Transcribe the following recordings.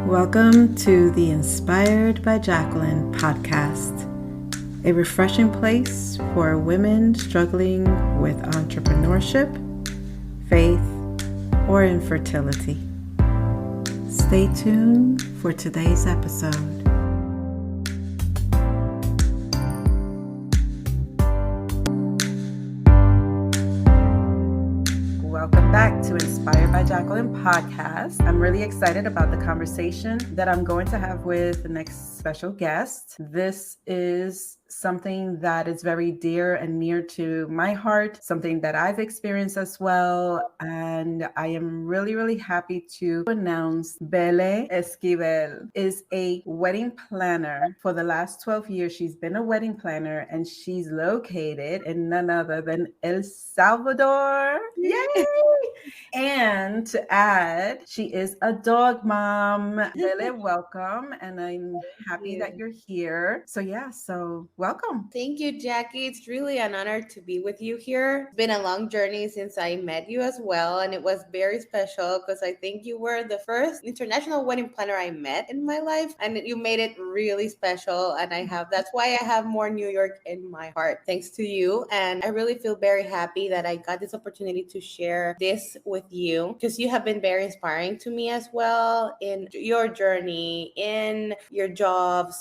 Welcome to the Inspired by Jacqueline podcast, a refreshing place for women struggling with entrepreneurship, faith, or infertility. Stay tuned for today's episode. Welcome back to Inspired by Jacqueline podcast. I'm really excited about the conversation that I'm going to have with the next special guest. This is something that is very dear and near to my heart, something that I've experienced as well. And I am really happy to announce Belen Esquivel is a wedding planner. For the last 12 years, she's been a wedding planner and she's located in none other than El Salvador. Yay! And to add, she is a dog mom. Belen, welcome. And I'm happy that you're here. So welcome. Thank you, Jackie. It's really an honor to be with you here. It's been a long journey since I met you as well, and it was very special because I think you were the first international wedding planner I met in my life, and you made it really special. And that's why I have more New York in my heart, thanks to you. And I really feel very happy that I got this opportunity to share this with you because you have been very inspiring to me as well in your journey, in your job.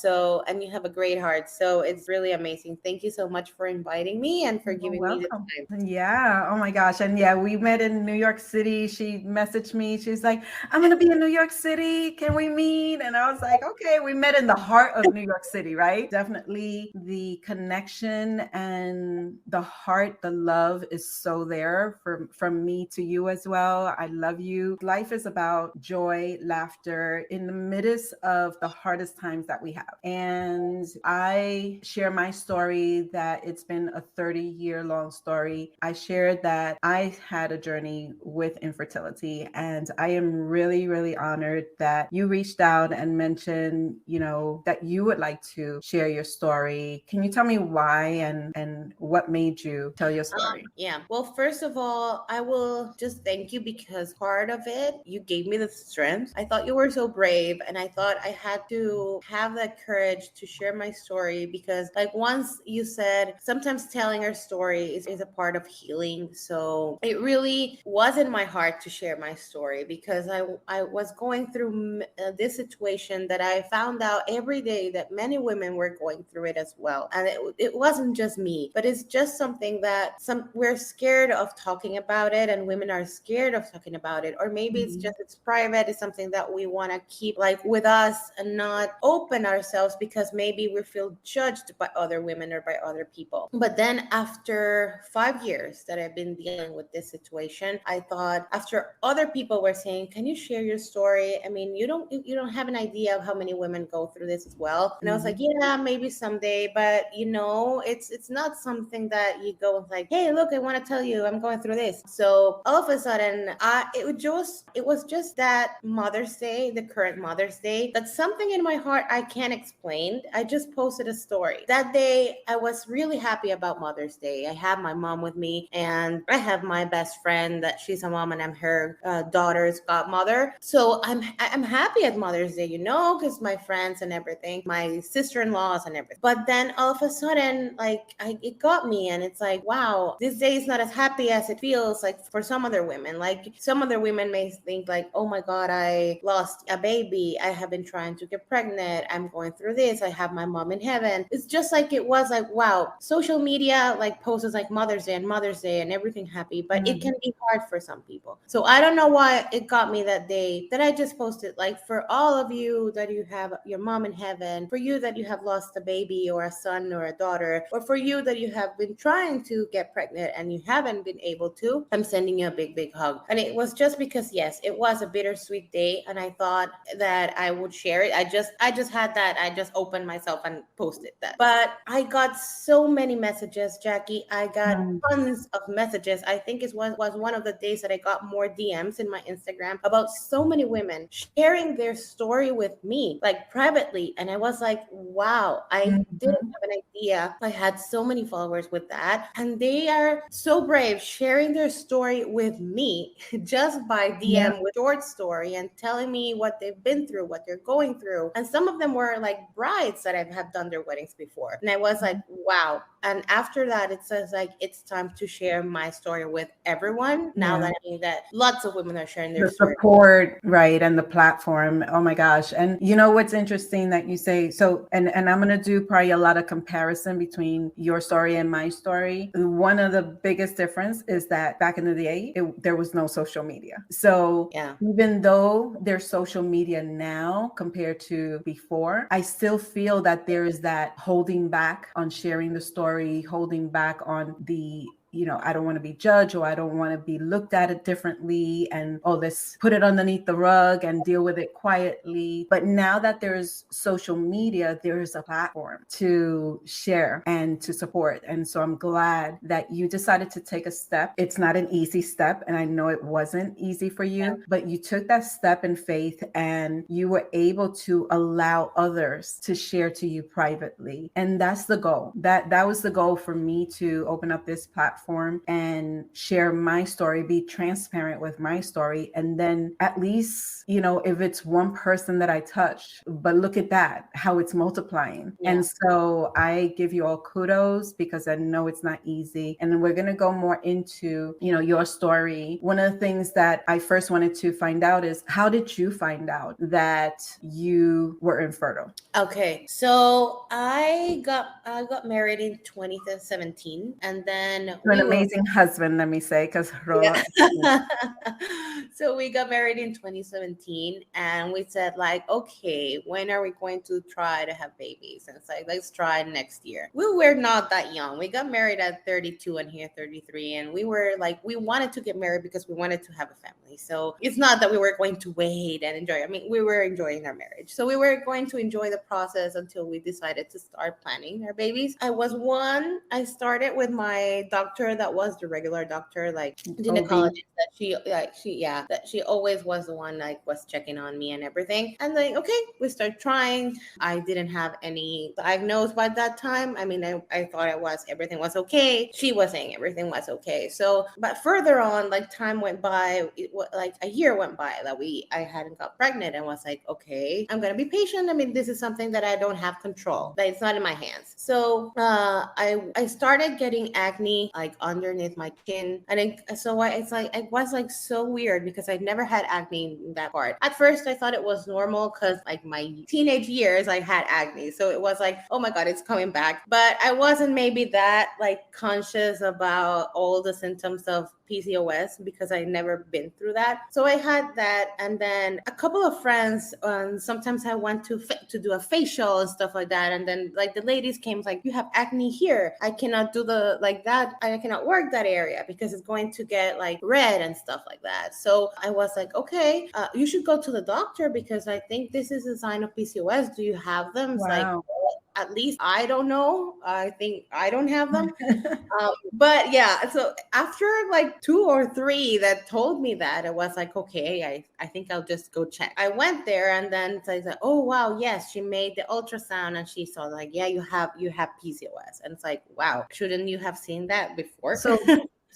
And you have a great heart. So it's really amazing. Thank you so much for inviting me and for giving me the time. Yeah. Oh my gosh. And yeah, we met in New York City. She messaged me. She's like, I'm going to be in New York City. Can we meet? And I was like, okay, we met in the heart of New York City, right? Definitely the connection and the heart, the love is so there from me to you as well. I love you. Life is about joy, laughter in the midst of the hardest times that we have. And I share my story that it's been a 30-year long story. I shared that I had a journey with infertility, and I am really honored that you reached out and mentioned, that you would like to share your story. Can you tell me why and what made you tell your story? Yeah. Well, first of all, I will just thank you because part of it, you gave me the strength. I thought you were so brave, and I thought I had to have that courage to share my story because once you said sometimes telling our story is a part of healing. So it really was in my heart to share my story because I was going through this situation that I found out every day that many women were going through it as well. And it wasn't just me, but it's just something that we're scared of talking about it, and women are scared of talking about it. Or maybe it's private. It's something that we want to keep with us and not open ourselves because maybe we feel judged by other women or by other people. But then after 5 years that I've been dealing with this situation, I thought after other people were saying, can you share your story? I mean, you don't have an idea of how many women go through this as well. And I was like, yeah, maybe someday, but it's not something that you go like, hey, look, I want to tell you I'm going through this. So all of a sudden, it was just that Mother's Day, the current Mother's Day, that's something in my heart I can't explain. I just posted a story. That day, I was really happy about Mother's Day. I have my mom with me, and I have my best friend that she's a mom, and I'm her daughter's godmother. So I'm happy at Mother's Day, because my friends and everything, my sister-in-laws and everything. But then all of a sudden, it got me, and it's like, wow, this day is not as happy as it feels like for some other women. Like some other women may think like, oh my God, I lost a baby. I have been trying to get pregnant. I'm going through this. I have my mom in heaven. It's just like it was like, wow, social media posts like Mother's Day and everything happy, but it can be hard for some people. So I don't know why it got me that day that I just posted for all of you that you have your mom in heaven, for you that you have lost a baby or a son or a daughter, or for you that you have been trying to get pregnant and you haven't been able to, I'm sending you a big hug. And it was just because, yes, it was a bittersweet day, and I thought that I would share it. I just had that. I just opened myself and posted that. But I got so many messages, Jackie. I got Mm, tons of messages. I think it was one of the days that I got more DMs in my Instagram about so many women sharing their story with me, like privately. And I was like, wow, I didn't mhm. have an idea I had so many followers with that. And they are so brave sharing their story with me just by Yeah. DM with short story and telling me what they've been through, what they're going through. And some of them were like brides that have done their weddings before. And I was like, wow. And after that, it says like it's time to share my story with everyone. Now Yeah. that I mean that lots of women are sharing their The story. support, right, and the platform. Oh my gosh. And you know what's interesting that you say, so and I'm gonna do probably a lot of comparison between your story and my story. One of the biggest difference is that back in the day, there was no social media. So Yeah. even though there's social media now compared to before, I still feel that there is that holding back on sharing the story, holding back on the, I don't want to be judged, or I don't want to be looked at it differently. And, oh, let's put it underneath the rug and deal with it quietly. But now that there's social media, there's a platform to share and to support. And so I'm glad that you decided to take a step. It's not an easy step. And I know it wasn't easy for you, but you took that step in faith and you were able to allow others to share to you privately. And that's the goal. That was the goal for me, to open up this platform and share my story, be transparent with my story. And then at least, if it's one person that I touch, but look at that, how it's multiplying. Yeah. And so I give you all kudos, because I know it's not easy. And then we're going to go more into, your story. One of the things that I first wanted to find out is, how did you find out that you were infertile? Okay, so I got married in 2017, and then You're an we were amazing husband, let me say, because yeah. So we got married in 2017, and we said like, okay, when are we going to try to have babies? And it's like, let's try next year. We were not that young. We got married at 32 and here 33, and we were like, we wanted to get married because we wanted to have a family. So it's not that we were going to wait and enjoy. I mean, we were enjoying our marriage. So we were going to enjoy the process until we decided to start planning our babies. I started with my doctor that was the regular doctor, like gynecologist, that she always was the one like was checking on me and everything. And like, okay, we start trying. I didn't have any diagnosed by that time. I mean, I thought everything was okay. She was saying everything was okay. So, but further on, like time went by, like a year went by that I hadn't got pregnant, and was like, okay, I'm gonna be patient. I mean, this is something that I don't have control. That it's not in my hands. So I started getting acne like underneath my chin, and it was like so weird because I'd never had acne in that part. At first, I thought it was normal because like my teenage years I had acne, so it was like, oh my god, it's coming back. But I wasn't maybe that like conscious about all the symptoms of PCOS because I never been through that. So I had that, and then a couple of friends. Sometimes I went to do a facial and stuff like that, and then like the ladies came like, you have acne here. I cannot do the like that. I cannot work that area because it's going to get like red and stuff like that. So I was like, okay, you should go to the doctor because I think this is a sign of PCOS. Do you have them? It's like, Wow. at least I don't know. I think I don't have them. But yeah, so after like 2 or 3 that told me that, it was like, okay, I think I'll just go check. I went there, and then I said, oh wow, yes, she made the ultrasound and she saw like, yeah, you have PCOS. And it's like, wow, shouldn't you have seen that before?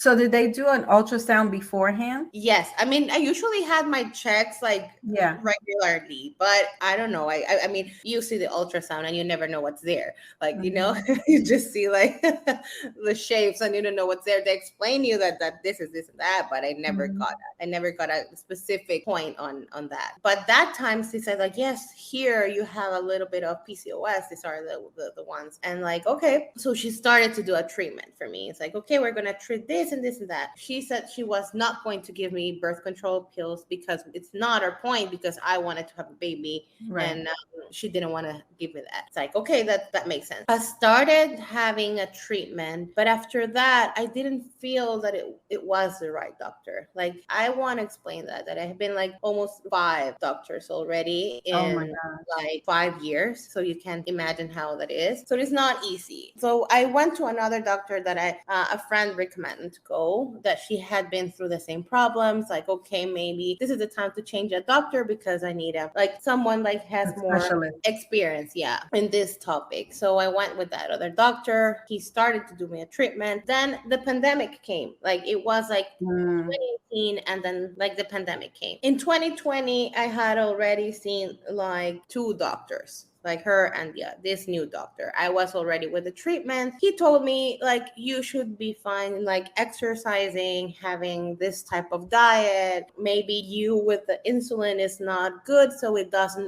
So did they do an ultrasound beforehand? Yes, I mean, I usually had my checks like Yeah. regularly, but I don't know. I mean, you see the ultrasound and you never know what's there. Like, Mhm. you just see like the shapes and you don't know what's there. They explain you that this is this and that, but I never Mhm. got that. I never got a specific point on that. But that time she said like, yes, here you have a little bit of PCOS. These are the ones. And like, okay, so she started to do a treatment for me. It's like, okay, we're gonna treat this this and this and that. She said she was not going to give me birth control pills because it's not her point, because I wanted to have a baby. Right. And she didn't want to give me that. It's like, okay, that makes sense. I started having a treatment, but after that, I didn't feel that it was the right doctor. Like, I want to explain that I have been like almost 5 doctors already Oh my in gosh. like 5 years. So you can imagine how that is. So it's not easy. So I went to another doctor that a friend recommended to go, that she had been through the same problems. Like, okay, maybe this is the time to change a doctor because I need someone like has A more specialist. experience, in this topic. So I went with that other doctor. He started to do me a treatment. Then the pandemic came. Like, it was like 2018, and then like the pandemic came. In 2020, I had already seen like 2 doctors, like her and this new doctor. I was already with the treatment. He told me like, you should be fine, like exercising, having this type of diet. Maybe you with the insulin is not good, so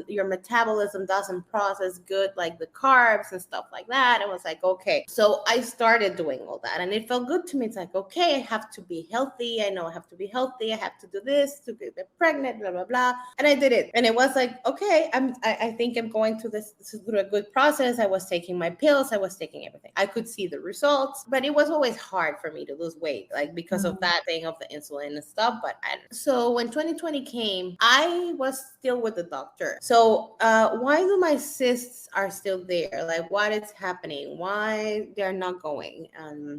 your metabolism doesn't process good like the carbs and stuff like that. I was like, okay. So I started doing all that, and it felt good to me. It's like, okay, I have to be healthy. I know I have to be healthy. I have to do this to get pregnant, blah blah blah. And I did it, and it was like, okay, I think I'm going through a good process. I was taking my pills. I was taking everything. I could see the results, but it was always hard for me to lose weight, like because of that thing of the insulin and stuff. So when 2020 came, I was still with the doctor. So why do my cysts are still there? Like, what is happening? Why they're not going?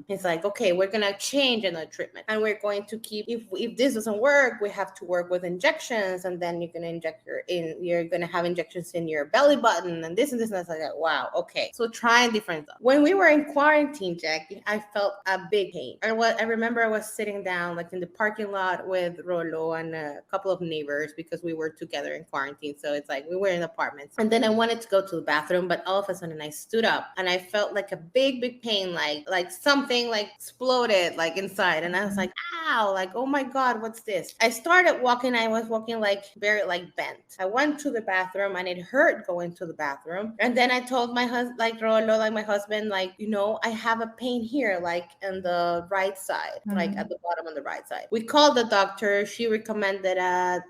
It's like, okay, we're gonna change another treatment, and we're going to keep. If this doesn't work, we have to work with injections, and then you're gonna have injections in your belly button, and this and this. And I was like, wow, okay. So trying different stuff. When we were in quarantine, Jackie, I felt a big pain. I remember I was sitting down like in the parking lot with Rolo and a couple of neighbors, because we were together in quarantine. So it's like we were in apartments. And then I wanted to go to the bathroom, but all of a sudden I stood up and I felt like a big pain, like something like exploded like inside. And I was like, ow, like, oh my God, what's this? I started walking. I was walking like very like bent. I went to the bathroom and it hurt going to the bathroom. And then I told my husband, like Rolo, like my husband, like, I have a pain here, like in the right side, like at the bottom on the right side. We called the doctor. She recommended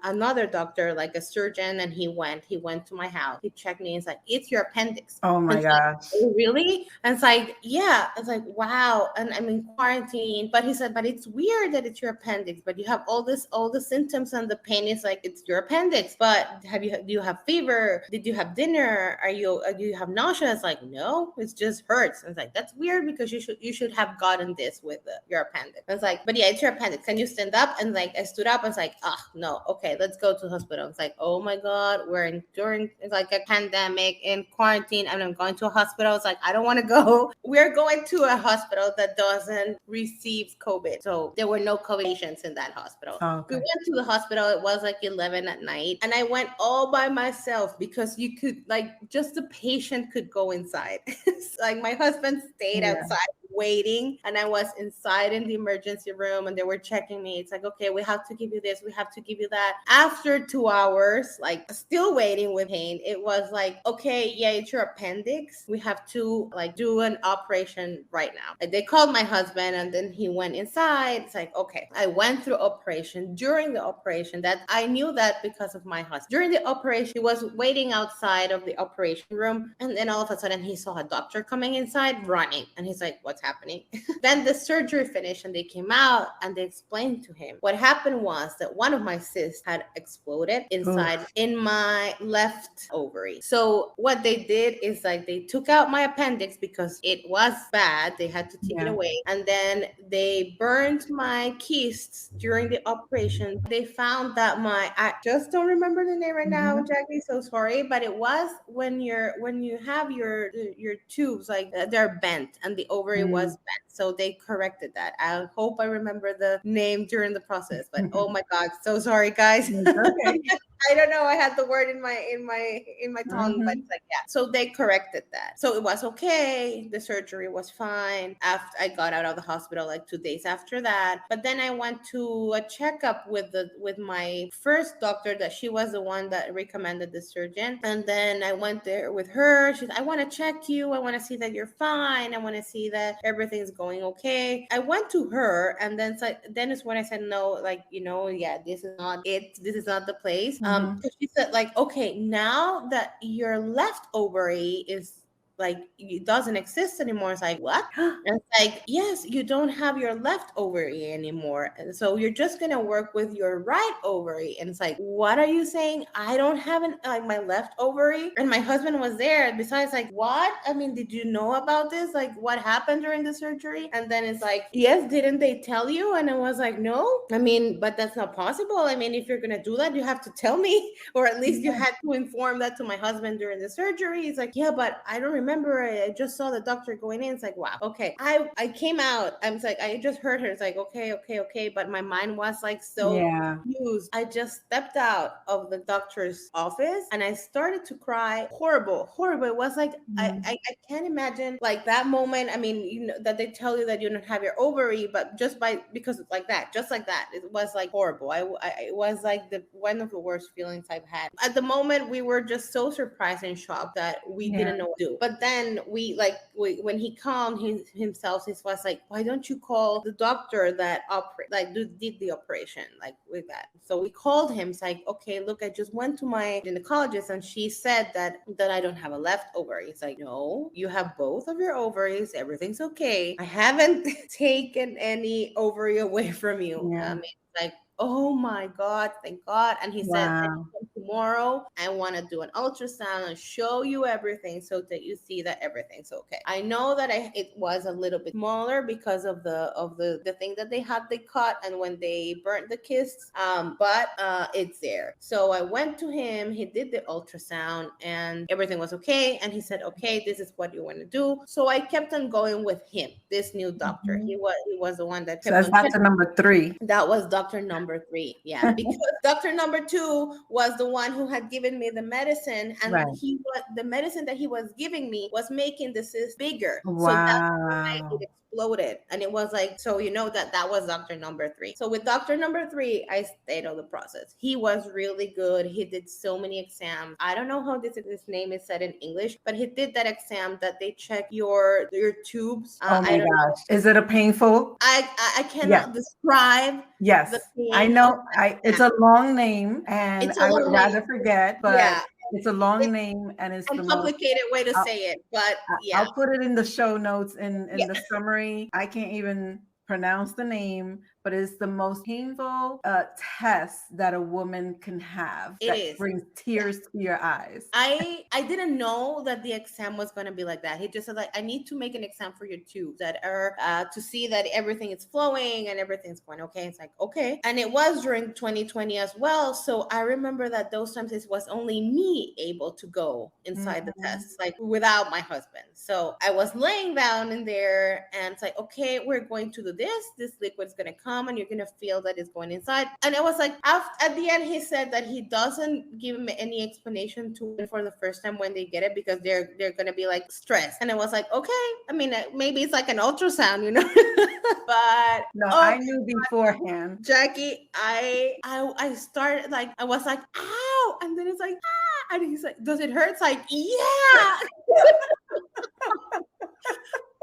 another doctor, like a surgeon, and he went to my house. He checked me. It's like, it's your appendix. Oh my gosh. Like, oh, really? And it's like, yeah. It's like, wow. And I'm in quarantine. But he said, but it's weird that it's your appendix, but you have all the symptoms, and the pain is like, it's your appendix. But do you have fever? Did you have dinner? Do you have nausea? It's like, no, it just hurts. And it's like, that's weird, because you should have gotten this with your appendix. And it's like, but yeah, it's your appendix. Can you stand up? And like, I stood up and it's like, no, okay, let's go to the hospital. It's like, oh my God, we're during like a pandemic in quarantine, and I'm going to a hospital. It's like, I don't want to go. We're going to a hospital that doesn't receive COVID. So there were no COVID patients in that hospital. Oh, okay. We went to the hospital. It was like 11 at night, and I went all by myself, because you could just the patient could go inside. Like, my husband stayed outside waiting, and I was inside in the emergency room, and they were checking me. It's like, okay, we have to give you this, we have to give you that. After 2 hours, like still waiting with pain, it was like, okay, yeah, it's your appendix. We have to like do an operation right now. And they called my husband, and then he went inside. It's like, okay, I went through operation. During the operation, that I knew that because of my husband. During the operation, he was waiting outside of the operation room, and then all of a sudden he saw a doctor coming inside running, and he's like, what's happening? Then the surgery finished, and they came out, and they explained to him what happened was that one of my cysts had exploded inside in my left ovary. So what they did is like, they took out my appendix because it was bad. They had to take it away, and then they burned my cysts during the operation. They found that I just don't remember the name right now, Jackie, so sorry, but it was when you have your tubes, like they're bent, and the ovary was bent. So they corrected that. I hope I remember the name during the process, but oh my God, so sorry, guys. Okay. I don't know. I had the word in my tongue, but Mhm. it's like, yeah. So they corrected that. So it was okay. The surgery was fine. After I got out of the hospital like 2 days after that. But then I went to a checkup with my first doctor that she was the one that recommended the surgeon. And then I went there with her. She's, I want to check you. I want to see that you're fine. I want to see that everything's going okay. I went to her, and then it's like, then is when I said no, like, yeah, this is not it. This is not the place. Mhm. Because she said, like, okay, now that your left ovary is like it doesn't exist anymore. It's like, what? And it's like, yes, you don't have your left ovary anymore. And so you're just gonna work with your right ovary. And it's like, what are you saying? I don't have like my left ovary. And my husband was there. Besides, like, what? I mean, did you know about this? Like, what happened during the surgery? And then it's like, yes, didn't they tell you? And I was like, no. I mean, but that's not possible. I mean, if you're gonna do that, you have to tell me, or at least you Yeah. had to inform that to my husband during the surgery. He's like, yeah, but I don't remember. I just saw the doctor going in. It's like, wow, okay. I came out. I was like, I just heard her. It's like, okay. But my mind was like so Yeah. confused. I just stepped out of the doctor's office and I started to cry. Horrible. It was like, Mhm. I can't imagine like that moment. I mean, that they tell you that you don't have your ovary, but because it's like that, just like that, it was like horrible. It was like one of the worst feelings I've had. At the moment, we were just so surprised and shocked that we Yeah. didn't know what to do. But then when he calmed himself, he was like, why don't you call the doctor that did the operation like with that? So we called him. It's like, okay, look, I just went to my gynecologist and she said that I don't have a left ovary. It's like, no, you have both of your ovaries. Everything's okay. I haven't taken any ovary away from you. Yeah. It's like, oh my God, thank God. And he said, Wow. tomorrow I want to do an ultrasound and show you everything so that you see that everything's okay. I know that it was a little bit smaller because of the thing that they cut and when they burnt the cysts, but it's there. So I went to him, he did the ultrasound and everything was okay, and he said, okay, this is what you want to do. So I kept on going with him, this new doctor. Mhm. He was the one that So kept that's on doctor number 3. that was doctor number 3. Yeah. Because doctor number 2 was the one who had given me the medicine, and Right. the medicine that he was giving me was making the cyst bigger. So that's why Wow. it exploded. And it was like, so that was doctor number 3. So with doctor number 3, I stayed on the process. He was really good. He did so many exams. I don't know how this name is said in English, but he did that exam that they check your tubes. Oh I my don't know. gosh. Is it a painful? I Yes. cannot describe the Yes. I pain of know. that It's exam. a long name and It's a I would long name. rather forget, but Yeah, it's a long it's name and it's a the most complicated way to I'll, say it, but yeah, I'll put it in the show notes in yeah, the summary. I can't even pronounce the name, but it's the most painful test that a woman can have it that is. brings Yeah. tears to your eyes. I didn't know that the exam was going to be like that. He just said, like, I need to make an exam for your tubes that are to see that everything is flowing and everything's going okay. It's like, okay. And it was during 2020 as well. So I remember that those times it was only me able to go inside the Mhm. tests, like without my husband. So I was laying down in there and it's like, okay, we're going to do this liquid is going to come and you're going to feel that it's going inside. And it was like, at the end, he said that he doesn't give me any explanation to it for the first time when they get it because they're going to be like stressed. And I was like, okay, I mean, maybe it's like an ultrasound, but No, oh, I knew beforehand. Jackie, I started like, I was like, ow, and then it's like, ah, and he's like, does it hurt? It's like, yeah.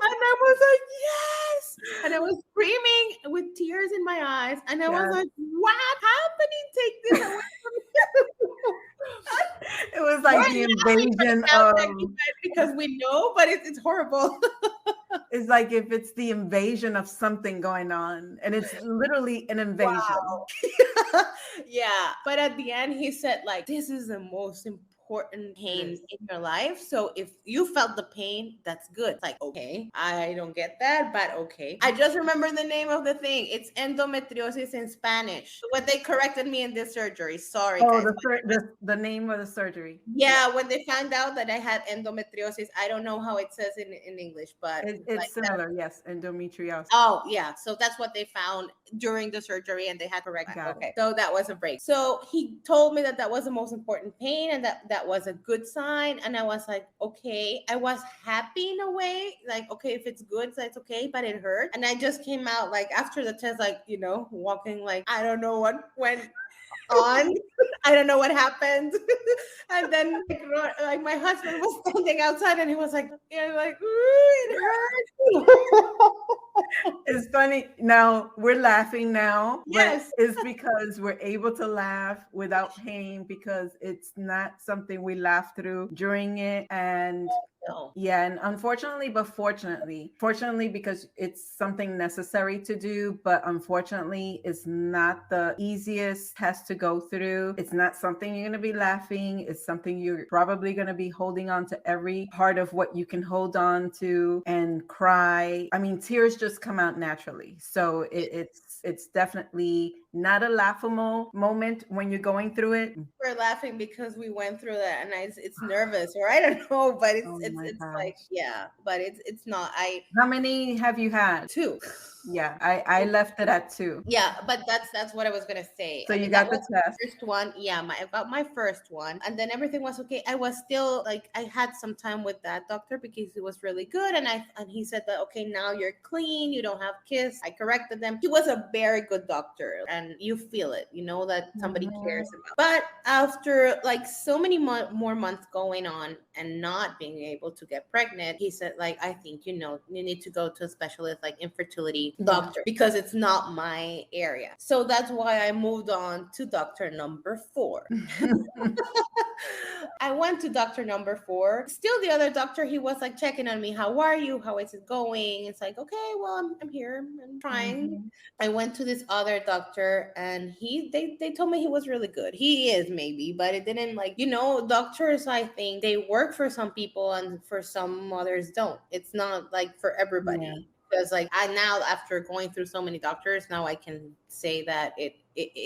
And I was like, yes. And I was screaming with tears in my eyes. And I was Yeah. like, what happening? Take this away from me. It was like the invasion Sound of like you guys because we know, but it's horrible. it's like if it's the invasion of something going on and it's literally an invasion. Wow. Yeah. But at the end, he said, like, this is the most important important pain in your life. So if you felt the pain, that's good. It's like, okay, I don't get that, but okay. I just remember the name of the thing. It's endometriosis in Spanish. What they corrected me in this surgery. Sorry, Oh, guys. the name of the surgery. Yeah, when they found out that I had endometriosis, I don't know how it says in English, but It's similar, yes, endometriosis. oh yeah, so that's what they found during the surgery, and they had correct. Okay, so that was a break. So he told me that that was the most important pain, and that was a good sign. And I was like, okay. I was happy in a way, like okay, if it's good, so it's okay, but it hurt. And I just came out like after the test, like walking like I don't know what went on. I don't know what happened. And then like my husband was standing outside and he was like, ooh, it hurts. It's funny. Now we're laughing now, Yes. but it's because we're able to laugh without pain because it's not something we laugh through during it. And yeah, and unfortunately, but fortunately, because it's something necessary to do, but unfortunately, it's not the easiest test to go through. It's not something you're going to be laughing. It's something you're probably going to be holding on to every part of what you can hold on to and cry. I mean, tears just come out naturally. So it's definitely not a laughable moment when you're going through it. We're laughing because we went through that, and it's nervous, or I don't know, but it's like but it's not. How many have you had? 2. Yeah, I left it at 2. Yeah, but that's what I was gonna say. So you got the test. First one, yeah, I got my first one, and then everything was okay. I was still like I had some time with that doctor because it was really good, and he said that okay, now you're clean, you don't have cysts. I corrected them. He was a very good doctor, and you feel it, that somebody cares about. But after like so many more months going on and not being able to get pregnant, he said like I think you need to go to a specialist like infertility doctor because it's not my area. So that's why I moved on to doctor number 4. I went to doctor number 4. Still the other doctor, he was like checking on me. How are you? How is it going? It's like, okay, well, I'm here. I'm trying. I went to this other doctor and they told me he was really good. He is maybe, but it didn't doctors, I think they work for some people and for some others don't. It's not like for everybody. Yeah. Because like I now after going through so many doctors, now I can say that it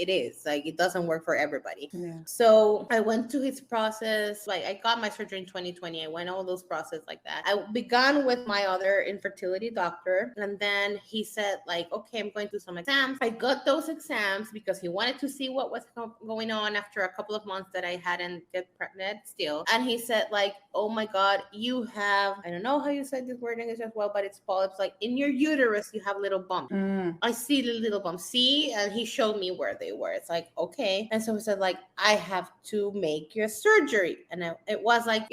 is like it doesn't work for everybody. Yeah. So I went to his process. Like I got my surgery in 2020. I went all those process like that. I began with my other infertility doctor, and then he said like, okay, I'm going to do some exams. I got those exams because he wanted to see what was going on after a couple of months that I hadn't get pregnant still. And he said like, oh my God, you have, I don't know how you said this word in English as well, but it's polyps. Like in your uterus, you have little bumps. I see the little bumps. See, and he showed me where they were. It's like, okay. And so he said like, I have to make your surgery. And it was like,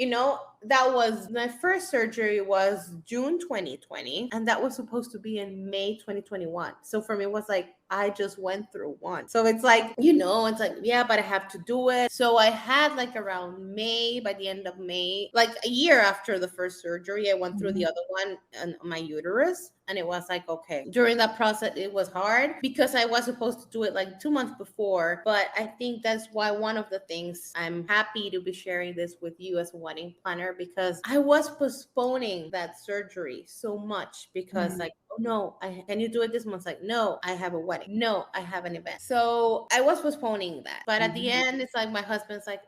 that was my first surgery was June 2020. And that was supposed to be in May 2021. So for me, it was like, I just went through one. So it's like, it's like, yeah, but I have to do it. So I had like around May, by the end of May, like a year after the first surgery, I went through the other one on my uterus. And it was like, okay, during that process, it was hard because I was supposed to do it like 2 months before. But I think that's why one of the things I'm happy to be sharing this with you as a wedding planner, because I was postponing that surgery so much because like, oh no, can you do it this month? Like, no, I have a wedding. No, I have an event. So I was postponing that. But at the end, it's like my husband's like,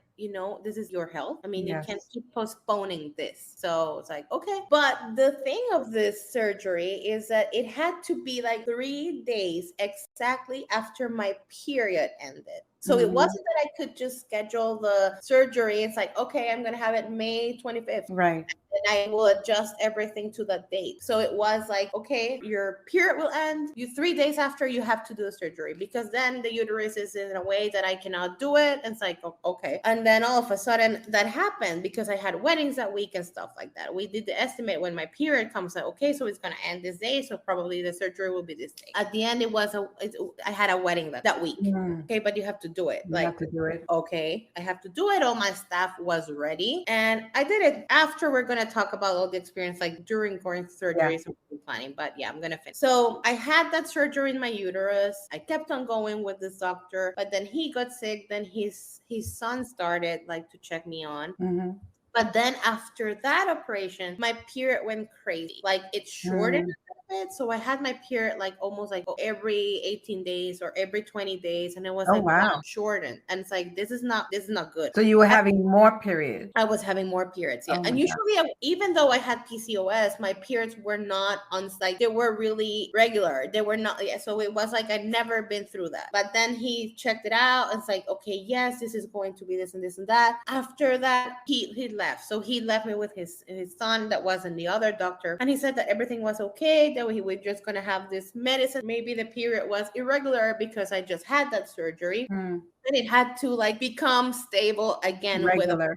this is your health. I mean, you can't keep postponing this. So it's like, okay. But the thing of this surgery is that it had to be like 3 days exactly after my period ended. So it wasn't that I could just schedule the surgery. It's like, okay, I'm going to have it May 25th. Right. And I will adjust everything to that date. So it was like, okay, your period will end. 3 days after you have to do the surgery because then the uterus is in a way that I cannot do it. And it's like, okay. And then all of a sudden that happened because I had weddings that week and stuff like that. We did the estimate when my period comes like, okay, so it's going to end this day. So probably the surgery will be this day. At the end, I had a wedding that week. Okay, but you have to do it. You have to do it. Okay, I have to do it. All my staff was ready, and I did it. After, we're gonna talk about all the experience, like during going surgeries and planning. But yeah, I'm gonna finish. So I had that surgery in my uterus. I kept on going with this doctor, but then he got sick. Then his son started like to check me on. Mhm. But then after that operation, my period went crazy. Like it shortened a little bit. So I had my period like almost like every 18 days or every 20 days. And it was Oh, like, wow. shortened. And it's like, this is not good. So you were having more periods. I was having more periods, yeah. Oh And my God. usually, even though I had PCOS, my periods were not on, like, they were really regular. They were not, yeah. So it was like I'd never been through that. But then he checked it out. And it's like, okay, yes, this is going to be this and this and that. After that, he left. So he left me with his son that wasn't the other doctor. And he said that everything was okay, that he was just going to have this medicine. Maybe the period was irregular because I just had that surgery. And it had to like become stable again Regular.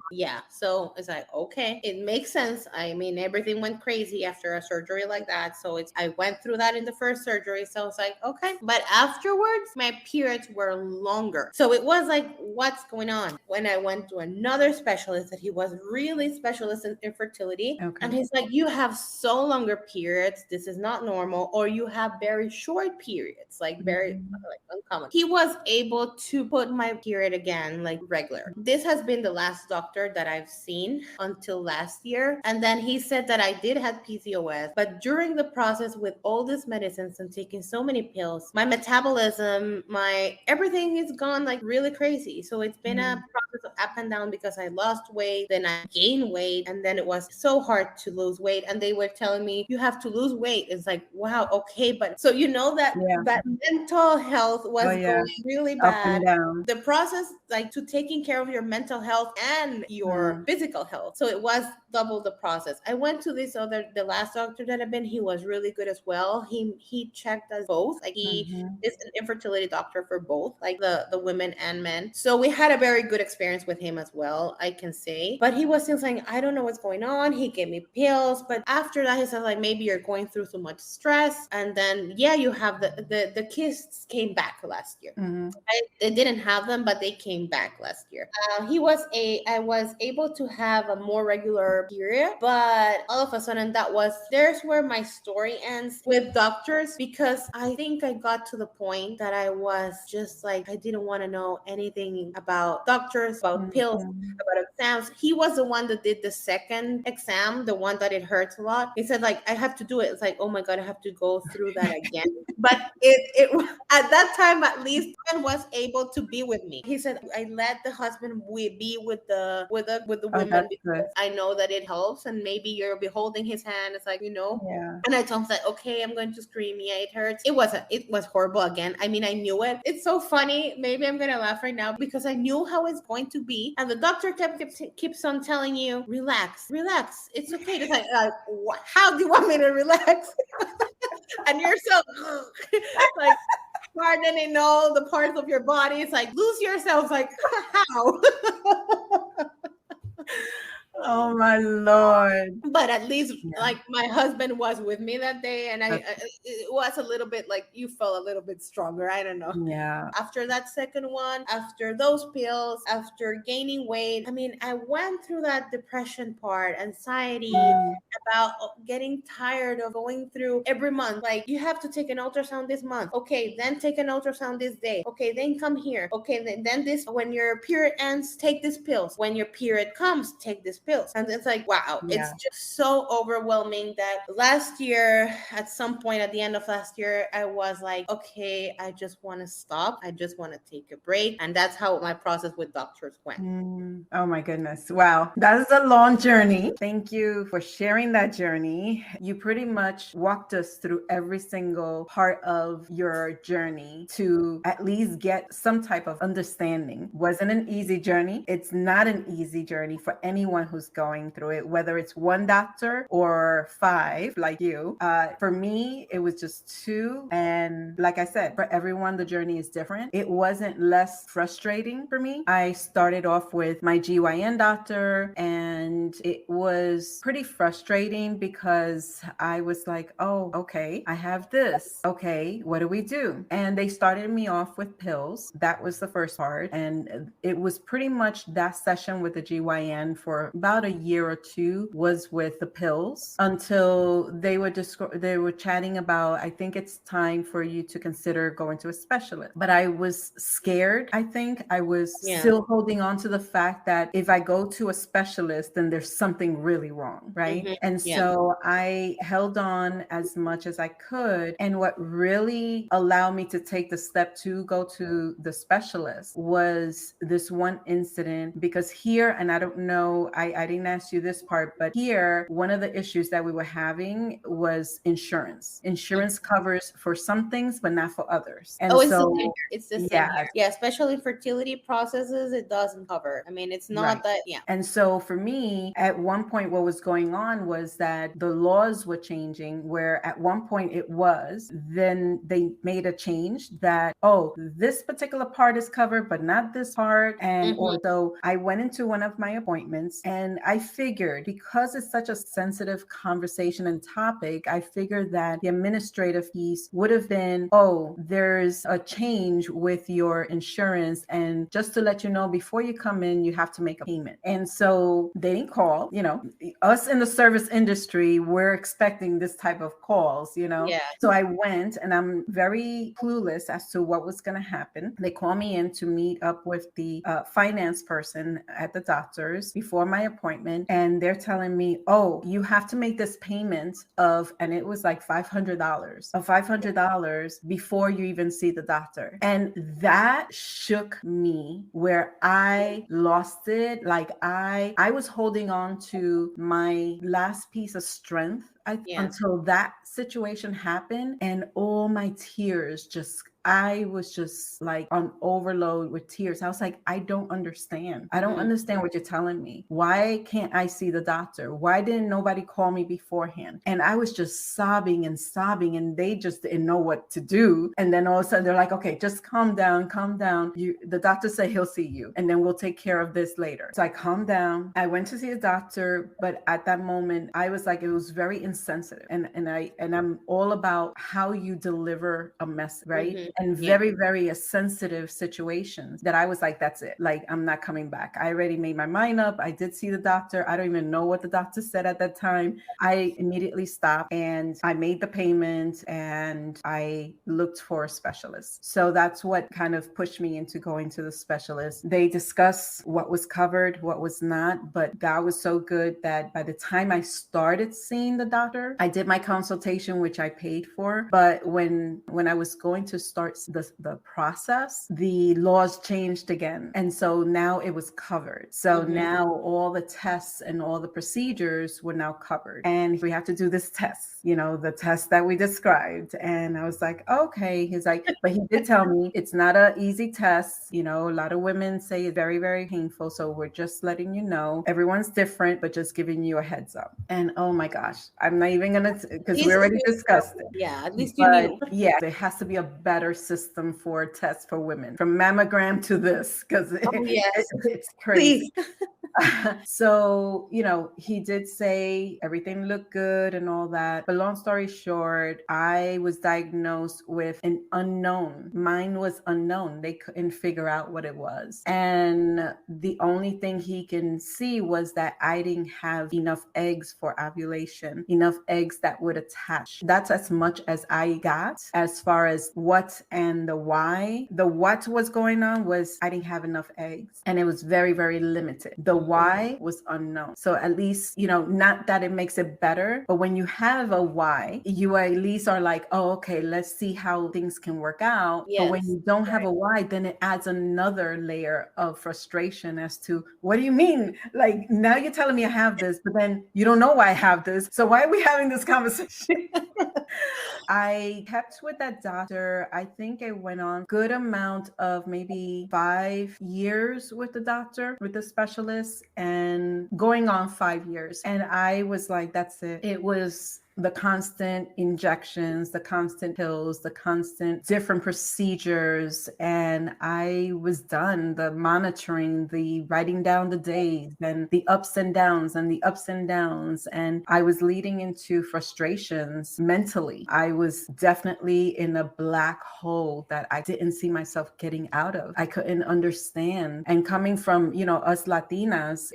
So it's like, okay, it makes sense. I mean, everything went crazy after a surgery like that. So I went through that in the first surgery. So it's like, okay. But afterwards, my periods were longer. So it was like, what's going on? When I went to another specialist, that he was really specialist in infertility. Okay. And he's like, you have so longer periods. This is not normal. Or you have very short periods, like very like uncommon. He was able to put my period again like regular. This has been the last doctor that I've seen until last year. And then he said that I did have PCOS, but during the process with all these medicines and taking so many pills, my metabolism, my everything is gone like really crazy. So it's been a process of up and down because I lost weight, then I gained weight, and then it was so hard to lose weight. And they were telling me, you have to lose weight. It's like, wow, okay. But so you know that that mental health was going really bad. Up and down. The process like to taking care of your mental health and your physical health. So it was double the process. I went to the last doctor that I've been, he was really good as well. He checked us both. Like he is an infertility doctor for both, like the women and men. So we had a very good experience with him as well, I can say. But he was still saying, I don't know what's going on. He gave me pills. But after that, he said like, maybe you're going through so much stress. And then, you have the cysts came back last year. I didn't have them, but they came back last year. I was able to have a more regular period, but all of a sudden there's where my story ends with doctors, because I think I got to the point that I was just like, I didn't want to know anything about doctors, about pills, about exams. He was the one that did the second exam, the one that it hurts a lot. He said like, I have to do it. It's like, oh my God, I have to go through that again. But it at that time, at least, man was able to be with me. He said, I let the husband be with the women because I know that it helps, and maybe you'll be holding his hand. It's like, And I told him that, okay, I'm going to scream. Yeah, it hurts. It was horrible again. I mean, I knew it. It's so funny. Maybe I'm gonna laugh right now because I knew how it's going to be, and the doctor keeps on telling you, relax, it's okay. It's like how do you want me to relax? And you're so like hardening all the parts of your body. It's like, lose yourself. It's like, how? Oh my Lord. But at least like my husband was with me that day, and it was a little bit like you felt a little bit stronger. I don't know. Yeah. After that second one, after those pills, after gaining weight, I mean, I went through that depression part, anxiety, about getting tired of going through every month. Like, you have to take an ultrasound this month. Okay, then take an ultrasound this day. Okay, then come here. Okay, then this, when your period ends, take these pills. When your period comes, take this pills. And it's like, wow, it's just so overwhelming that last year, at some point at the end of last year, I was like, okay, I just want to stop. I just want to take a break. And that's how my process with doctors went. Oh my goodness. Wow. That is a long journey. Thank you for sharing that journey. You pretty much walked us through every single part of your journey to at least get some type of understanding. Wasn't an easy journey. It's not an easy journey for anyone who's was going through it, whether it's one doctor or five like you. For me, it was just two. And like I said, for everyone, the journey is different. It wasn't less frustrating for me. I started off with my GYN doctor, and it was pretty frustrating because I was like, oh, okay, I have this. Okay, what do we do? And they started me off with pills. That was the first part. And it was pretty much that session with the GYN for about a year or two was with the pills until they were chatting about, I think it's time for you to consider going to a specialist. But I was scared. I think I was still holding on to the fact that if I go to a specialist, then there's something really wrong, right? And so I held on as much as I could. And what really allowed me to take the step to go to the specialist was this one incident. Because here, and I don't know, I didn't ask you this part, but here, one of the issues that we were having was insurance. Insurance covers for some things, but not for others. And it's the same here. Yeah, especially fertility processes, it doesn't cover. I mean, it's not that, And so for me, at one point, what was going on was that the laws were changing, where at one point it was, then they made a change that, oh, this particular part is covered, but not this part. And although I went into one of my appointments and I figured, because it's such a sensitive conversation and topic, I figured that the administrative piece would have been, oh, there's a change with your insurance. And just to let you know, before you come in, you have to make a payment. And so they didn't call, us in the service industry, we're expecting this type of calls, So I went, and I'm very clueless as to what was going to happen. They called me in to meet up with the finance person at the doctor's before my appointment. And they're telling me, oh, you have to make this payment of, and it was like $500 before you even see the doctor. And that shook me, where I lost it. Like I was holding on to my last piece of strength until that situation happened, and all my tears I was just like on overload with tears. I was like, I don't understand. I don't understand what you're telling me. Why can't I see the doctor? Why didn't nobody call me beforehand? And I was just sobbing, and they just didn't know what to do. And then all of a sudden they're like, okay, just calm down. The doctor said he'll see you, and then we'll take care of this later. So I calmed down. I went to see the doctor, but at that moment I was like, it was very insensitive. And I'm all about how you deliver a message, right? And very, very sensitive situations that I was like, that's it. Like, I'm not coming back. I already made my mind up. I did see the doctor. I don't even know what the doctor said at that time. I immediately stopped, and I made the payment, and I looked for a specialist. So that's what kind of pushed me into going to the specialist. They discussed what was covered, what was not, but God was so good that by the time I started seeing the doctor, I did my consultation, which I paid for. But when I was going to start the process, the laws changed again. And so now it was covered. So now all the tests and all the procedures were now covered. And we have to do this test, the test that we described. And I was like, okay. He's like, but he did tell me it's not an easy test. A lot of women say it's very, very painful. So we're just letting you know. Everyone's different, but just giving you a heads up. And oh my gosh, I'm not even going to, because we already discussed it. Yeah, at least you knew. Yeah, there has to be a better system for tests for women, from mammogram to this, because it's crazy. So, he did say everything looked good and all that. But long story short, I was diagnosed with an unknown. Mine was unknown. They couldn't figure out what it was. And the only thing he can see was that I didn't have enough eggs for ovulation, enough eggs that would attach. That's as much as I got as far as what and the why. The what was going on was I didn't have enough eggs, and it was very, very limited. The why was unknown. So at least, not that it makes it better, but when you have a why, you at least are like, oh, okay, let's see how things can work out. Yes. But when you don't have a why, then it adds another layer of frustration as to, what do you mean? Like, now you're telling me I have this, but then you don't know why I have this. So why are we having this conversation? I kept with that doctor. I think I went on good amount of maybe 5 years with the doctor, with the specialist, and going on 5 years. And I was like, that's it. It was the constant injections, the constant pills, the constant different procedures. And I was done. The monitoring, the writing down the days and the ups and downs and the ups and downs. And I was leading into frustrations mentally. I was definitely in a black hole that I didn't see myself getting out of. I couldn't understand. And coming from, us Latinas,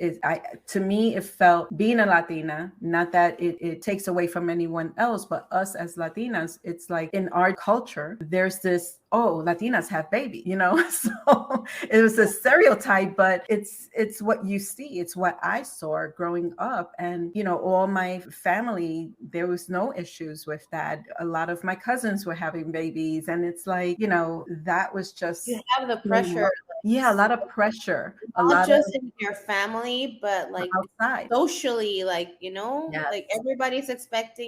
to me, it felt being a Latina, not that it takes away from anyone else, but us as Latinas, it's like in our culture, there's this, oh, Latinas have baby, So it was a stereotype, but it's what you see. It's what I saw growing up. And, all my family, there was no issues with that. A lot of my cousins were having babies. And it's like, that was just You have the pressure. yeah, a lot of pressure, a Not lot of just in your family, but like outside. socially, like, Yes. like everybody's expecting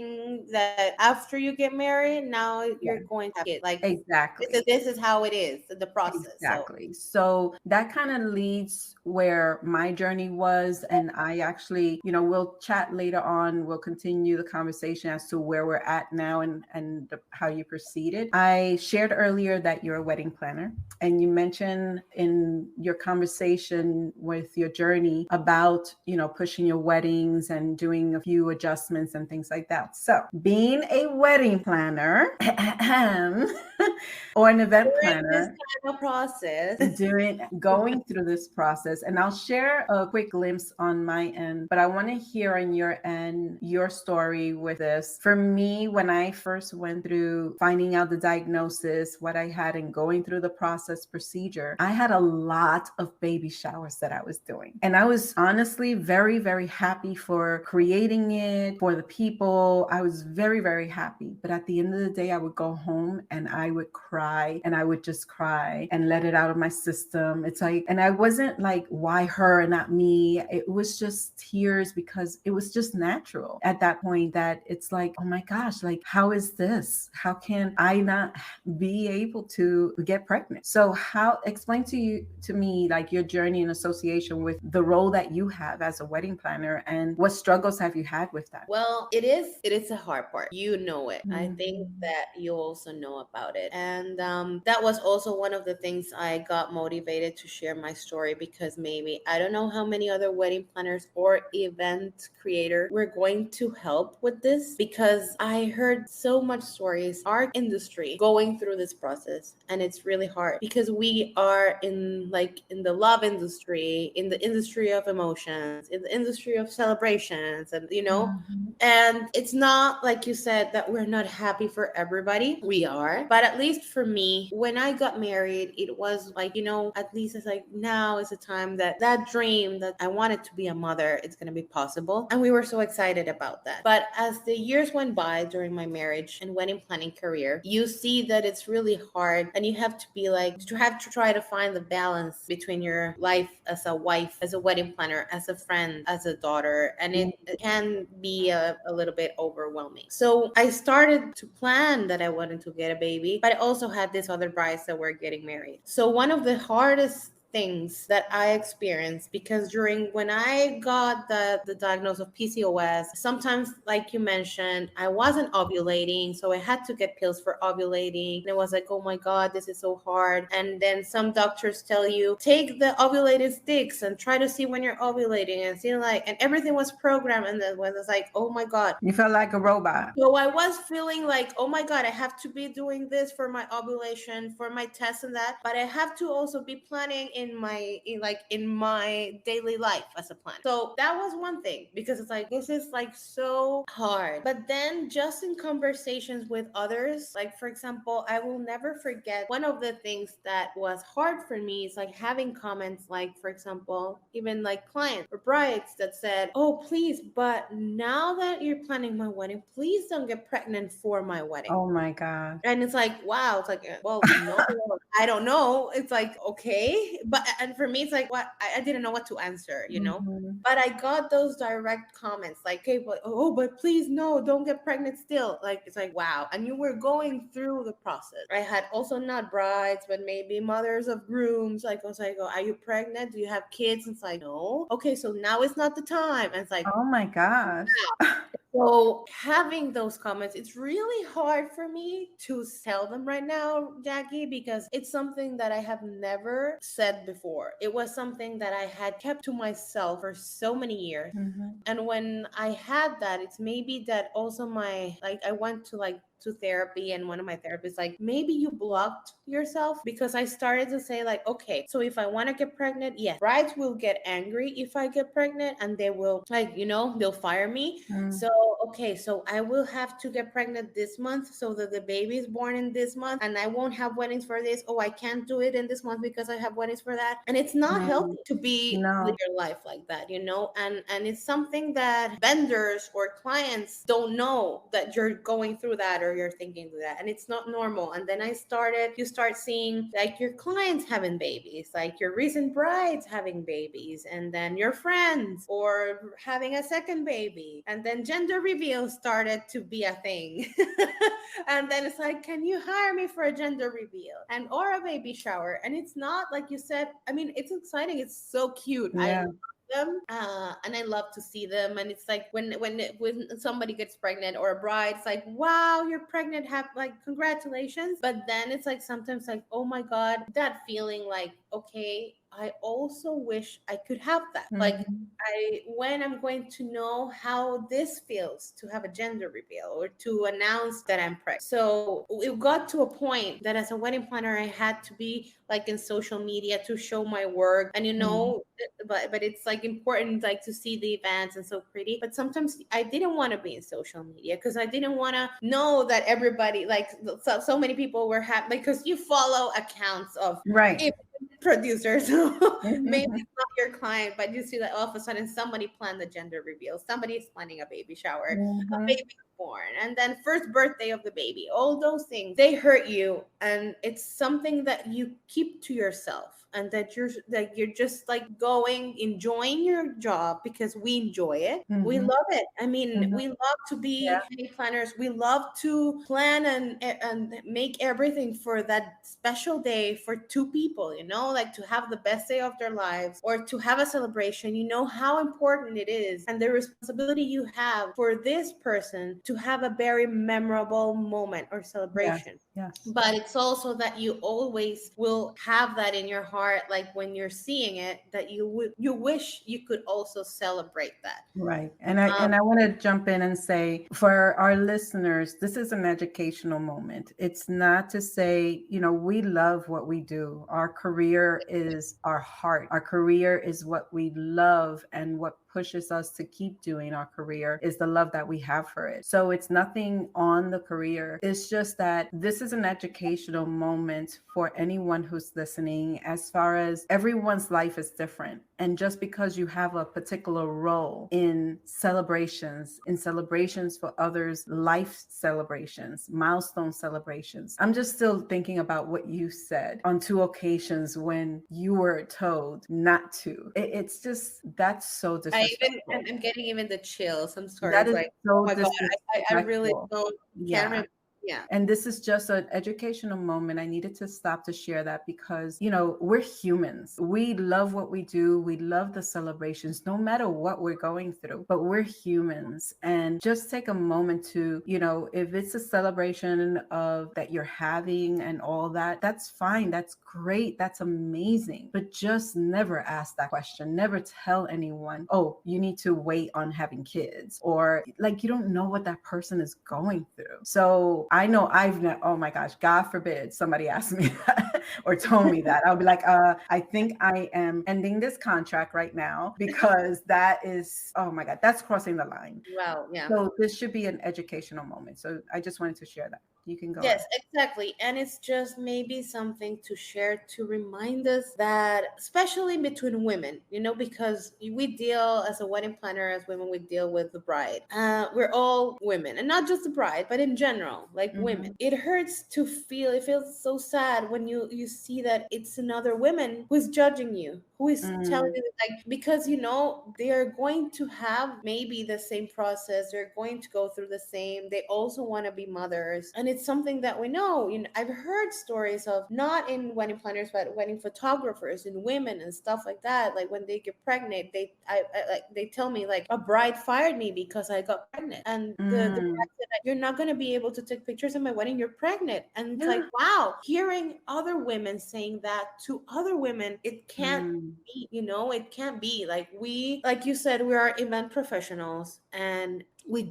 that after you get married, now you're going to get like Exactly. this is how it is, the process. Exactly. So that kind of leads where my journey was. And I actually, we'll chat later on. We'll continue the conversation as to where we're at now and how you proceeded. I shared earlier that you're a wedding planner, and you mentioned in your conversation with your journey about, pushing your weddings and doing a few adjustments and things like that. So being a wedding planner or an event planner, this kind of process, going through this process, and I'll share a quick glimpse on my end, but I want to hear on your end your story with this. For me, when I first went through finding out the diagnosis, what I had, and going through the process procedure, I had a lot of baby showers that I was doing, and I was honestly very, very happy for creating it for the people. I was very, very happy, but at the end of the day, I would go home and I would cry, and I would just cry and let it out of my system. It's like, and I wasn't like, why her and not me? It was just tears, because it was just natural at that point, that it's like, oh my gosh, like, how is this? How can I not be able to get pregnant? So explain to me like your journey in association with the role that you have as a wedding planner, and what struggles have you had with that? Well, it is a hard part. You know it. I think Mhm. that you also know about it. And that was also one of the things I got motivated to share my story, because maybe I don't know how many other wedding planners or event creators were going to help with this, because I heard so much stories, our industry going through this process, and it's really hard because we are in the love industry, in the industry of emotions, in the industry of celebrations, and Mhm. and it's not like you said that we're not happy for everybody. We are. But at least for me, when I got married, it was like, at least it's like now is the time that dream that I wanted to be a mother, it's going to be possible. And we were so excited about that. But as the years went by during my marriage and wedding planning career, you see that it's really hard, and you have to be like, you have to try to find the balance between your life as a wife, as a wedding planner, as a friend, as a daughter. And it can be a little bit overwhelming. So I started to plan that I wanted to get a baby, but I also had these other brides that were getting married. So one of the hardest things that I experienced, because when I got the diagnosis of PCOS, sometimes, like you mentioned, I wasn't ovulating, so I had to get pills for ovulating, and it was like, oh my god, this is so hard. And then some doctors tell you, take the ovulated sticks and try to see when you're ovulating, and see, and everything was programmed, and then was like, oh my god, You felt like a robot. so I was feeling like, oh my god, I have to be doing this for my ovulation, for my test and that, but I have to also be planning in my daily life as a planner. So that was one thing, because it's like, this is like so hard. But then just in conversations with others, like for example, I will never forget one of the things that was hard for me is like having comments, like for example, even like clients or brides that said, oh please, but now that you're planning my wedding, please don't get pregnant for my wedding. Oh my God. And it's like, wow, it's like, well, no, I don't know. It's like, okay. but and for me it's like what I didn't know what to answer, you know. Mhm. But I got those direct comments like, okay, but oh, but please no, don't get pregnant still. Like it's like wow. And you were going through the process. I had also not brides, but maybe mothers of grooms. Like I was like, oh, are you pregnant? Do you have kids? And it's like, no. Okay, so now is not the time. And it's like, Oh my gosh. so having those comments, it's really hard for me to tell them right now, Jackie, because it's something that I have never said before. It was something that I had kept to myself for so many years. Mhm. And when I had that, it's maybe that also my, like, I went to like to therapy, and one of my therapists like, maybe you blocked yourself, because I started to say like, okay, so if I want to get pregnant, yes, brides will get angry if I get pregnant, and they will like, you know, they'll fire me. Mm. So okay, so I will have to get pregnant this month so that the baby is born in this month, and I won't have weddings for this. Oh, I can't do it in this month because I have weddings for that. And it's not Mm. healthy to be live No. your life like that, you know. And it's something that vendors or clients don't know that you're going through that or you're thinking through that, and it's not normal. And then you start seeing like your clients having babies, like your recent brides having babies, and then your friends or having a second baby, and then gender reveal started to be a thing. And then it's like, can you hire me for a gender reveal and or a baby shower? And it's not like you said, I mean, it's exciting, it's so cute. I Yeah. love them, and I love to see them. And it's like when somebody gets pregnant or a bride, it's like, wow, you're pregnant, have like congratulations. But then it's like sometimes like, oh my god, that feeling like, okay, I also wish I could have that. Like Mhm. when I'm going to know how this feels to have a gender reveal or to announce that I'm pregnant. So it got to a point that as a wedding planner, I had to be like in social media to show my work. And you Mhm. know, but it's like important like to see the events and so pretty. But sometimes I didn't want to be in social media because I didn't want to know that everybody like so many people were happy, because you follow accounts of Right. producers. Maybe Mhm. it's not your client, but you see that all of a sudden somebody planned the gender reveal, somebody is planning a baby shower, a Mhm. baby is born, and then first birthday of the baby. All those things, they hurt you, and it's something that you keep to yourself. And that you're just like going enjoying your job, because we enjoy it, we Mhm. love it. I mean, Mhm. we love to Yeah. be wedding planners, we love to plan and make everything for that special day for two people, you know, like to have the best day of their lives or to have a celebration. You know how important it is and the responsibility you have for this person to have a very memorable moment or Yes. celebration. Yes. But it's also that you always will have that in your heart, like when you're seeing it, that you wish you could also celebrate that. Right. And I um want to jump in and say for our listeners, this is an educational moment. It's not to say, you know, we love what we do. Our career is our heart. Our career is what we love, and what pushes us to keep doing our career is the love that we have for it. So it's nothing on the career. It's just that this is an educational moment for anyone who's listening, as far as everyone's life is different. And just because you have a particular role in celebrations for others, life celebrations, milestone celebrations. I'm just still thinking about what you said on two occasions when you were told not to. It's just, that's so disrespectful. I'm getting even the chills. I'm sorry. That It's is like, oh so my god, I really disrespectful. don't can't Yeah. remember. Yeah. And this is just an educational moment. I needed to stop to share that because, you know, we're humans. We love what we do. We love the celebrations, no matter what we're going through, but we're humans. And just take a moment to, you know, if it's a celebration of that you're having and all that, that's fine. That's great. That's amazing. But just never ask that question. Never tell anyone, oh, you need to wait on having kids, or like, you don't know what that person is going through. So I know oh my gosh, God forbid somebody asked me that or told me that. I'll be like, I think I am ending this contract right now because that is, oh my God, that's crossing the line. Well, yeah. So this should be an educational moment. So I just wanted to share that. You can go Yes, ahead. exactly. And it's just maybe something to share to remind us that, especially between women, because we deal as a wedding planner, as women, we deal with the bride. We're all women, and not just the bride, but in general, like women. Mhm. It hurts to feel, it feels so sad when you see that it's another woman who is judging you, who is telling Mm. you, like, because they are going to have maybe the same process, they're going to go through the same, they also want to be mothers, and it's something that we know. I've heard stories of, not in wedding planners, but wedding photographers and women and stuff like that, like when they get pregnant, they tell me, like, a bride fired me because I got pregnant, and the Mm. bride said that, you're not going to be able to take pictures of my wedding, you're pregnant. And it's like, Yeah. wow, hearing other women saying that to other women, it can't Mm. be, it can't be. Like, like you said, we are event professionals, and we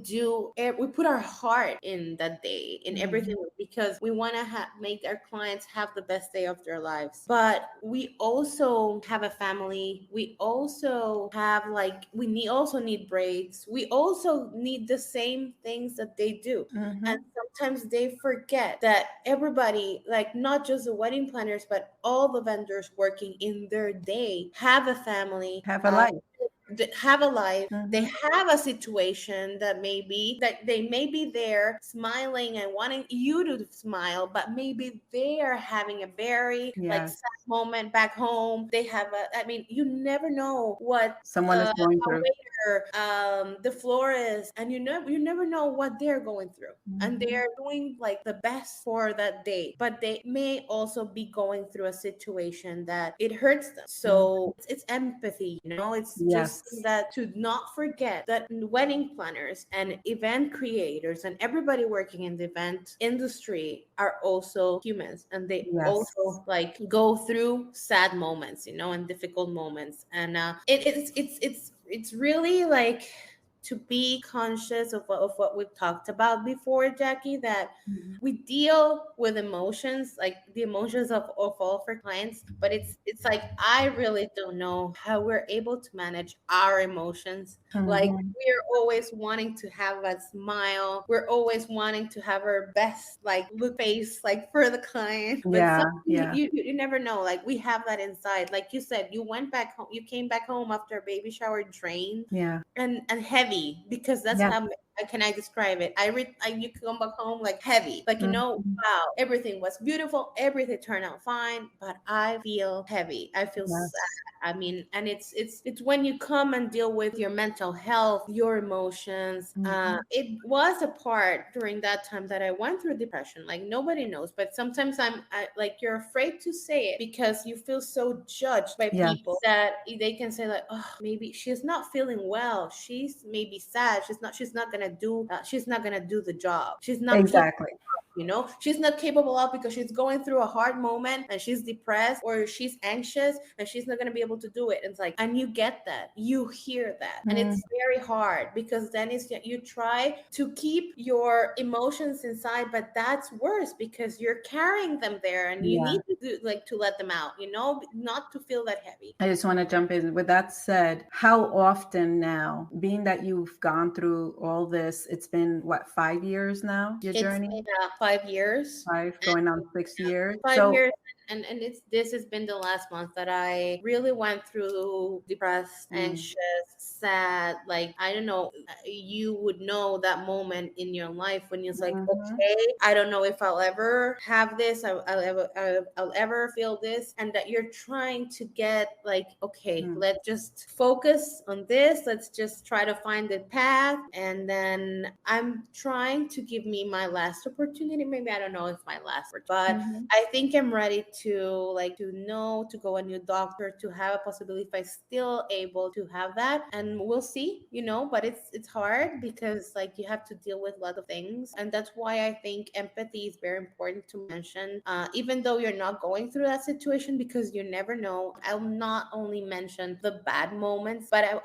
put our heart in that day, in everything, Mhm. because we want to make our clients have the best day of their lives. But we also have a family, we also have, like, also need breaks, we also need the same things that they do. And Mhm. sometimes they forget that everybody, like, not just the wedding planners, but all the vendors working in their day, have a family, Have a life. have a life, they Mhm. have a situation that they may be there smiling and wanting you to smile, but maybe they are having a very, like, Yes. sad moment back home. They have you never know what Someone is going a through. waiter, the florist, and you never know what they're going through, and Mhm. they're doing, like, the best for that day, but they may also be going through a situation that it hurts them. Mhm. So it's empathy, it's just Yes. that, to not forget that wedding planners and event creators and everybody working in the event industry are also humans, and they Yes. also, like, go through sad moments, and difficult moments. And it's really, like, to be conscious of what we've talked about before, Jackie, that Mhm. we deal with emotions, like the emotions of all of our clients, but it's like, I really don't know how we're able to manage our emotions. Like, Mhm. we're always wanting to have a smile, we're always wanting to have our best, like, look face, like, for the client, but Yeah. some, Yeah. you never know, like, we have that inside. Like you said, you came back home after a baby shower, drained Yeah. and heavy, because that's Yeah. how can I describe it? You come back home, like, heavy, like, Mhm. wow, everything was beautiful, everything turned out fine, but I feel heavy, I feel sad. Yes. And it's when you come and deal with your mental health, your emotions. Mhm. It was a part during that time that I went through depression. Like, nobody knows, but sometimes like, you're afraid to say it because you feel so judged by people Yes. that they can say, like, oh, maybe she's not feeling well, she's maybe sad, she's not gonna do the job, she's not capable, Exactly. she's not capable of, because she's going through a hard moment and she's depressed or she's anxious and she's not going to be able to do it. It's like, and you get that, you hear that, and Mm. it's very hard, because then you try to keep your emotions inside, but that's worse because you're carrying them there, and you Yeah. need to like, to let them out, not to feel that heavy. I just want to jump in. With that said, how often now, being that you've gone through all this, it's been what, 5 years now, your It's journey? been 5 years. Five, going on 6 years. 5 years, and this has been the last month that I really went through, depressed, Mm. anxious, sad. Like, I don't know, you would know that moment in your life when it's like, Mhm. okay, I don't know if I'll ever have this, I'll ever feel this, and that you're trying to get, like, okay, Mm. let's just focus on this, let's just try to find the path. And then I'm trying to give me my last opportunity, maybe, I don't know if my last, but Mhm. I think I'm ready to, like, to know, to go a new doctor, to have a possibility if I still able to have that. And we'll see, but it's hard because, like, you have to deal with a lot of things. And that's why I think empathy is very important to mention, even though you're not going through that situation, because you never know. I'll not only mention the bad moments, but I'm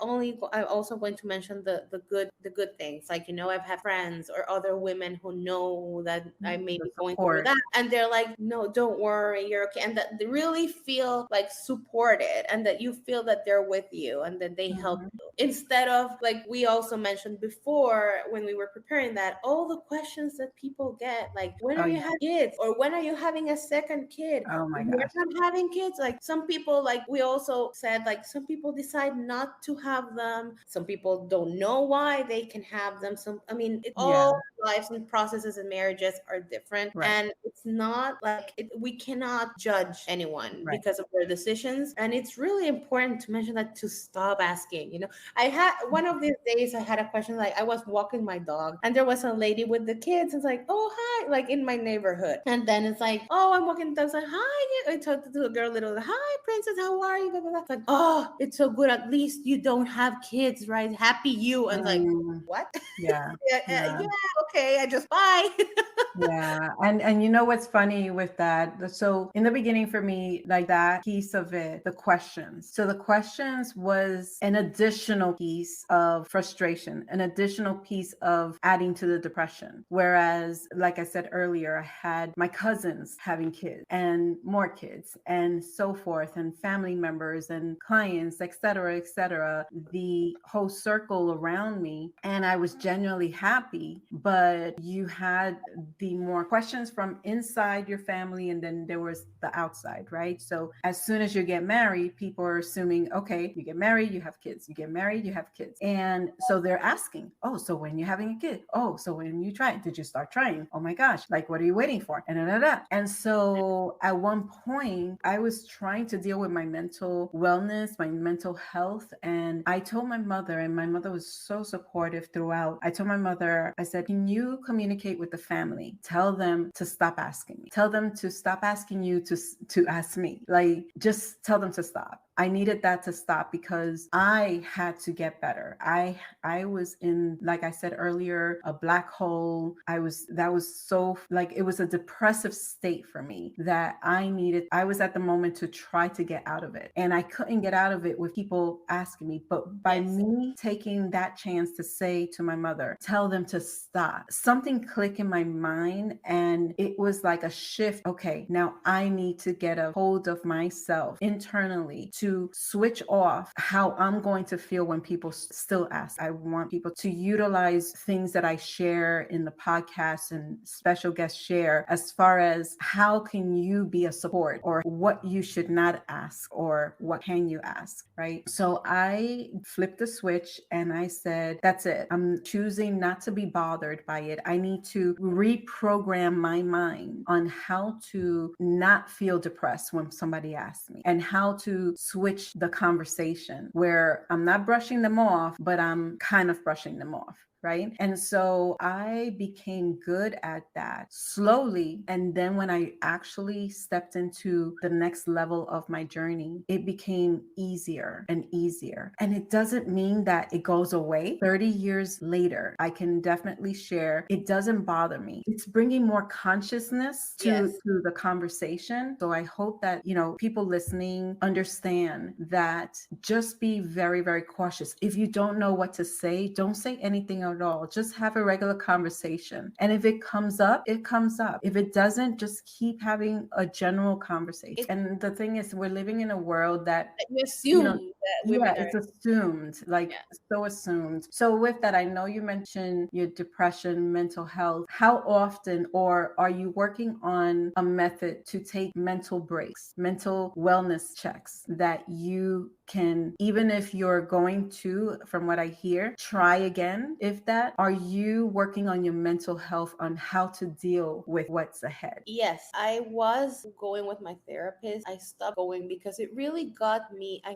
also going to mention the good things. Like, I've had friends or other women who know that I may The be going through support. that, and they're like, no, don't worry, you're okay, and that they really feel, like, supported, and that you feel that they're with you and that they help Mhm. you. instead of, like we also mentioned before when we were preparing, that all the questions that people get, like, when Oh are you yeah. having kids, or when are you having a second kid? Oh my We're gosh. not having kids. Like, some people, like we also said, like some people decide not to have them, some people don't know why they can have them. Some, I mean, it Yeah. all lives and processes and marriages are different, Right. and it's not like we cannot judge anyone Right. because of their decisions. And it's really important to mention that, to stop asking. I had one of these days, I had a question, like I was walking my dog and there was a lady with the kids. It's like, oh hi, like in my neighborhood. And then it's like, oh, I'm walking the dog. It's like, hi. I talked to a girl, little, hi princess, how are you? Blah, blah, blah. It's like, oh, it's so good. At least you don't have kids, right? Happy you. And like, what? Yeah. Yeah, Yeah. yeah, okay, I just bye. Yeah. And you know what's funny with that? So in the beginning for me, like that piece of it, the questions. So the questions was an additional piece of frustration, an additional piece of adding to the depression. Whereas, like I said earlier, I had my cousins having kids and more kids and so forth, and family members and clients, et cetera, the whole circle around me. And I was genuinely happy, but you had the more questions from inside your family, and then there was the outside, right? So as soon as you get married, people are assuming, okay, you get married, you have kids, you get married, you have kids. And so they're asking, oh, so when you're having a kid? Oh, so when you try, did you start trying? Oh my gosh, like what are you waiting for? And so at one point, I was trying to deal with my mental wellness, my mental health. And I told my mother, and my mother was so supportive throughout. I told my mother, I said, can you communicate with the family? Tell them to stop asking me. Tell them to stop asking you to ask me. Like, just tell them to stop. I needed that to stop because I had to get better. I was in, like I said earlier, a black hole. That was so, like, it was a depressive state for me that I was at the moment to try to get out of it. And I couldn't get out of it with people asking me. But by me taking that chance to say to my mother, tell them to stop, something clicked in my mind, and it was like a shift. Okay, now I need to get a hold of myself internally to switch off how I'm going to feel when people still ask. I want people to utilize things that I share in the podcast and special guests share, as far as how can you be a support, or what you should not ask, or what can you ask, right? So I flipped the switch and I said, that's it. I'm choosing not to be bothered by it. I need to reprogram my mind on how to not feel depressed when somebody asks me, and how to switch the conversation where I'm not brushing them off, but I'm kind of brushing them off. Right. And so I became good at that slowly. And then when I actually stepped into the next level of my journey, it became easier and easier. And it doesn't mean that it goes away. 30 years later, I can definitely share it doesn't bother me. It's bringing more consciousness to the conversation. So I hope that, people listening understand that just be very, very cautious. If you don't know what to say, don't say anything at all. Just have a regular conversation. And if it comes up, it comes up. If it doesn't, just keep having a general conversation. And the thing is, we're living in a world that you assume that women it's assumed, like so assumed. So with that, I know you mentioned your depression, mental health. How often, or are you working on a method to take mental breaks, mental wellness checks that you can, even if you're going to, from what I hear, try again? If that, are you working on your mental health, on how to deal with what's ahead? Yes, I was going with my therapist. I stopped going because it really got me. I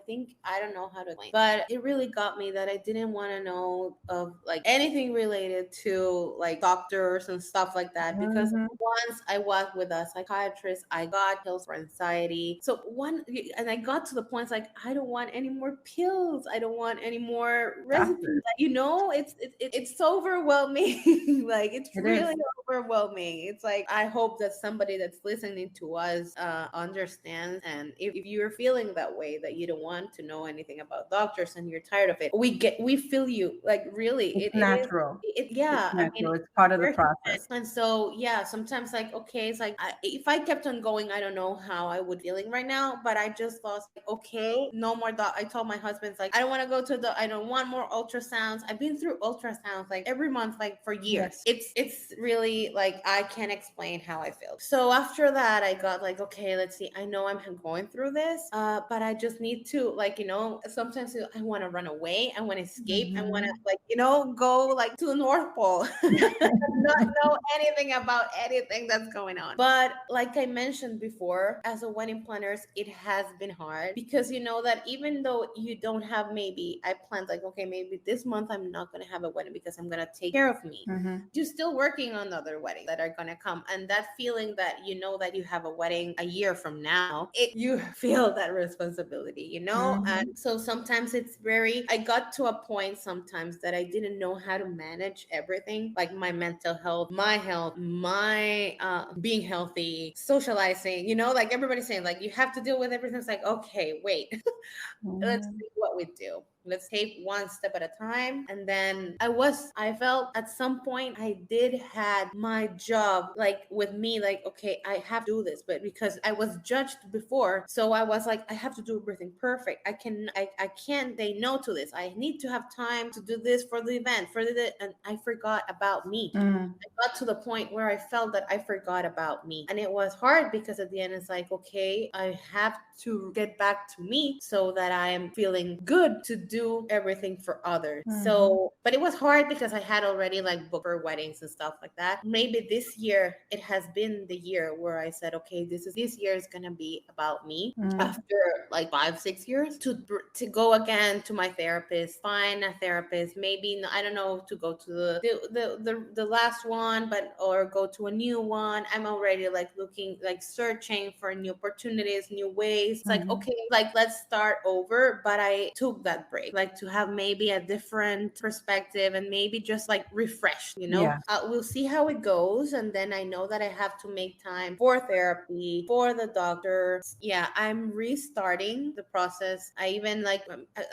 don't know how to explain, but it really got me that I didn't want to know of like anything related to like doctors and stuff like that. Because once I was with a psychiatrist, I got pills for anxiety. And I got to the point like, I don't want any more pills. I don't want any more recipes. it's so overwhelming. Like it's It really is. overwhelming. It's like I hope that somebody that's listening to us understands. And if you're feeling that way, that you don't want to know anything about doctors and you're tired of it, we feel you. Like really, It's it is. natural. It's Yeah, I mean, natural. It's part of the we're human. process. And so yeah, sometimes like okay, it's like if I kept on going, I don't know how I would feeling right now. But I just lost. Like, okay, no more. I told my husband, it's like I don't want to go to the. I don't want more ultrasounds. I've been through ultrasounds like every month, like for years. Yes. It's really like I can't explain how I feel. So after that, I got like okay, let's see. I know I'm going through this, but I just need to like sometimes I want to run away. I want to escape. I want to Mhm. like go like to the North Pole, not know anything about anything that's going on. But like I mentioned before, as a wedding planners, it has been hard because you know that even though you don't have, maybe I planned like okay, maybe this month I'm not gonna have a wedding because I'm gonna take care of me. Mhm. You're still working on other weddings that are gonna come, and that feeling that you know that you have a wedding a year from now, you feel that responsibility. Mhm. And so sometimes it's very. I got to a point sometimes that I didn't know how to manage everything, like my mental health, my being healthy, socializing. Like everybody's saying, like you have to deal with everything. It's like okay, wait, let's Mhm. see what we do. Let's take one step at a time. And then I felt at some point I did had my job like with me, like, okay, I have to do this, but because I was judged before, so I was like, I have to do everything perfect. I can't say no to this. I need to have time to do this for the event, and I forgot about me. Mhm. I got to the point where I felt that I forgot about me. And it was hard because at the end it's like, okay, I have to get back to me so that I am feeling good to do everything for others. Mhm. So, but it was hard because I had already like booked for weddings and stuff like that. Maybe this year it has been the year where I said, okay, this year is gonna be about me. Mhm. After like 5-6 years to go again to my therapist, find a therapist, maybe I don't know, to go to the last one, but or go to a new one. I'm already like looking, like searching for new opportunities, new ways. It's like Mhm. okay, like let's start over. But I took that break, like to have maybe a different perspective and maybe just like refresh. Yeah. We'll see how it goes, and then I know that I have to make time for therapy, for the doctor. Yeah, I'm restarting the process. I even like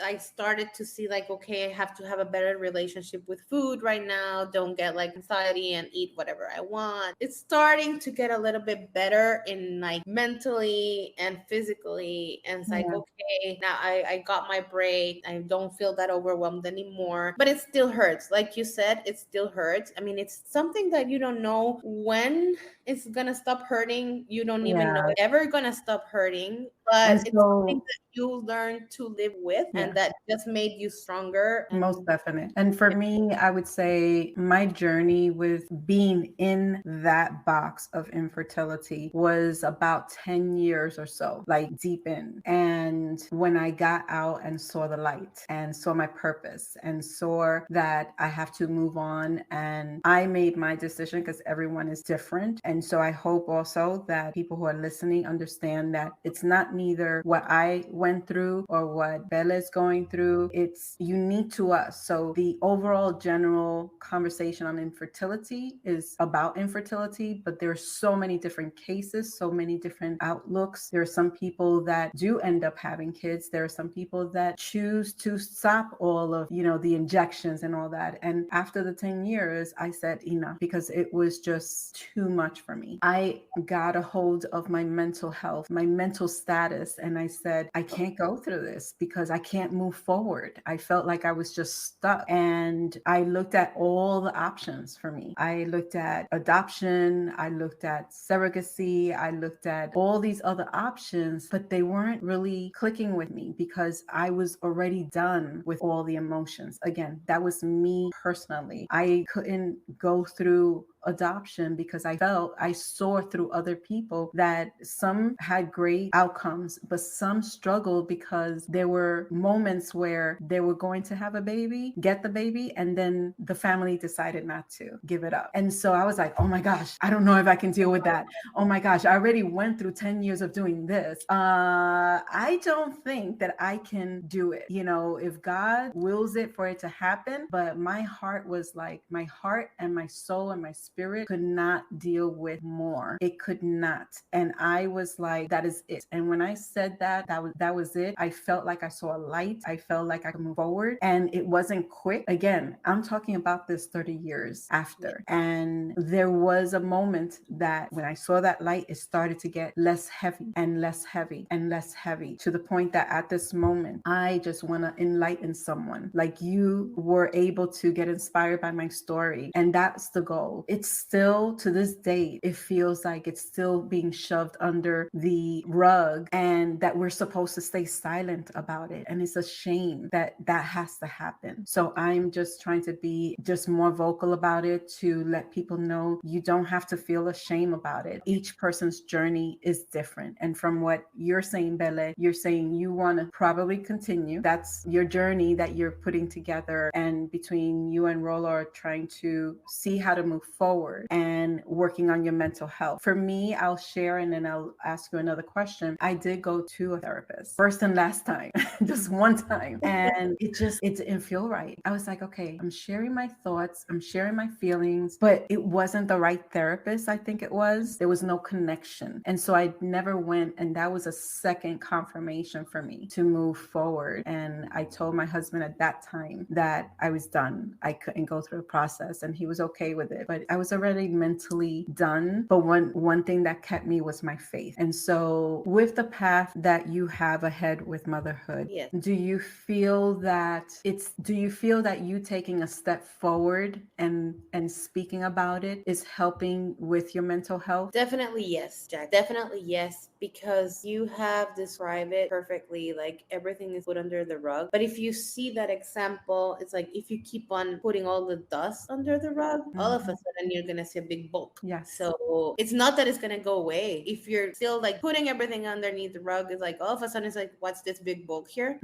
I started to see like okay, I have to have a better relationship with food right now. Don't get like anxiety and eat whatever I want. It's starting to get a little bit better in like mentally and physically. And it's like Yeah. okay, now I got my break. I don't feel that overwhelmed anymore. But it still hurts. Like you said, it still hurts. I mean, it's something that you don't know when it's gonna stop hurting. You don't even know Yeah. it's ever gonna stop hurting. But And it's something so, that you learn to live with, yeah. and that just made you stronger. Most And definite. And for me, I would say my journey with being in that box of infertility was about 10 years or so, like deep in. And when I got out and saw the light and saw my purpose and saw that I have to move on, and I made my decision because everyone is different. And so I hope also that people who are listening understand that it's not neither what I went through or what Bella is going through. It's unique to us. So the overall general conversation on infertility is about infertility, but there's so many different cases, so many different outlooks. There are some people that do end up having kids. There are some people that choose to stop all of, the injections and all that. And after the 10 years, I said enough because it was just too much for me. I got a hold of my mental health, my mental status, and I said, I can't go through this because I can't move forward. I felt like I was just stuck. And I looked at all the options for me. I looked at adoption, I looked at surrogacy, I looked at all these other options, but they weren't really clicking with me because I was already done with all the emotions. Again, that was me personally. I couldn't go through adoption because I saw through other people that some had great outcomes outcomes, but some struggled because there were moments where they were going to have a baby, get the baby, and then the family decided not to give it up. And so I was like, oh my gosh, I don't know if I can deal with that. Oh my gosh, I already went through 10 years of doing this. I don't think that I can do it. You know, if God wills it for it to happen, but my heart was like, my heart and my soul and my spirit could not deal with more. It could not. And I was like, that is it. And when I said that, that was it. I felt like I saw a light. I felt like I could move forward. And it wasn't quick. Again, I'm talking about this 30 years after. And there was a moment that when I saw that light, it started to get less heavy and less heavy and less heavy, to the point that at this moment, I just want to enlighten someone. Like you were able to get inspired by my story. And that's the goal. It's still, to this day, it feels like it's still being shoved under the rug and that we're supposed to stay silent about it. And it's a shame that that has to happen. So I'm just trying to be just more vocal about it, to let people know you don't have to feel ashamed about it. Each person's journey is different. And from what you're saying, Bele, you're saying you want to probably continue. That's your journey that you're putting together. And between you and Rolla are trying to see how to move forward and working on your mental health. For me, I'll share and then I'll ask you another question. I did go to a therapist, first and last time, just one time. And it didn't feel right. I was like, okay, I'm sharing my thoughts, I'm sharing my feelings, but it wasn't the right therapist. I think it was. There was no connection. And so I never went. And that was a second confirmation for me to move forward. And I told my husband at that time that I was done. I couldn't go through the process, and he was okay with it. But I was already mentally done. But one thing that kept me was my faith. And so with the path that you have ahead with motherhood, Yes. do you feel that you taking a step forward and speaking about it is helping with your mental health? Definitely yes, Jack. Definitely yes, because you have described it perfectly. Like everything is put under the rug. But if you see that example, it's like if you keep on putting all the dust under the rug, all of a sudden you're gonna see a big bulk. Yes. So it's not that it's gonna go away. If you're still like putting everything underneath the rug, it's like all of a sudden it's like, what's this big bulk here?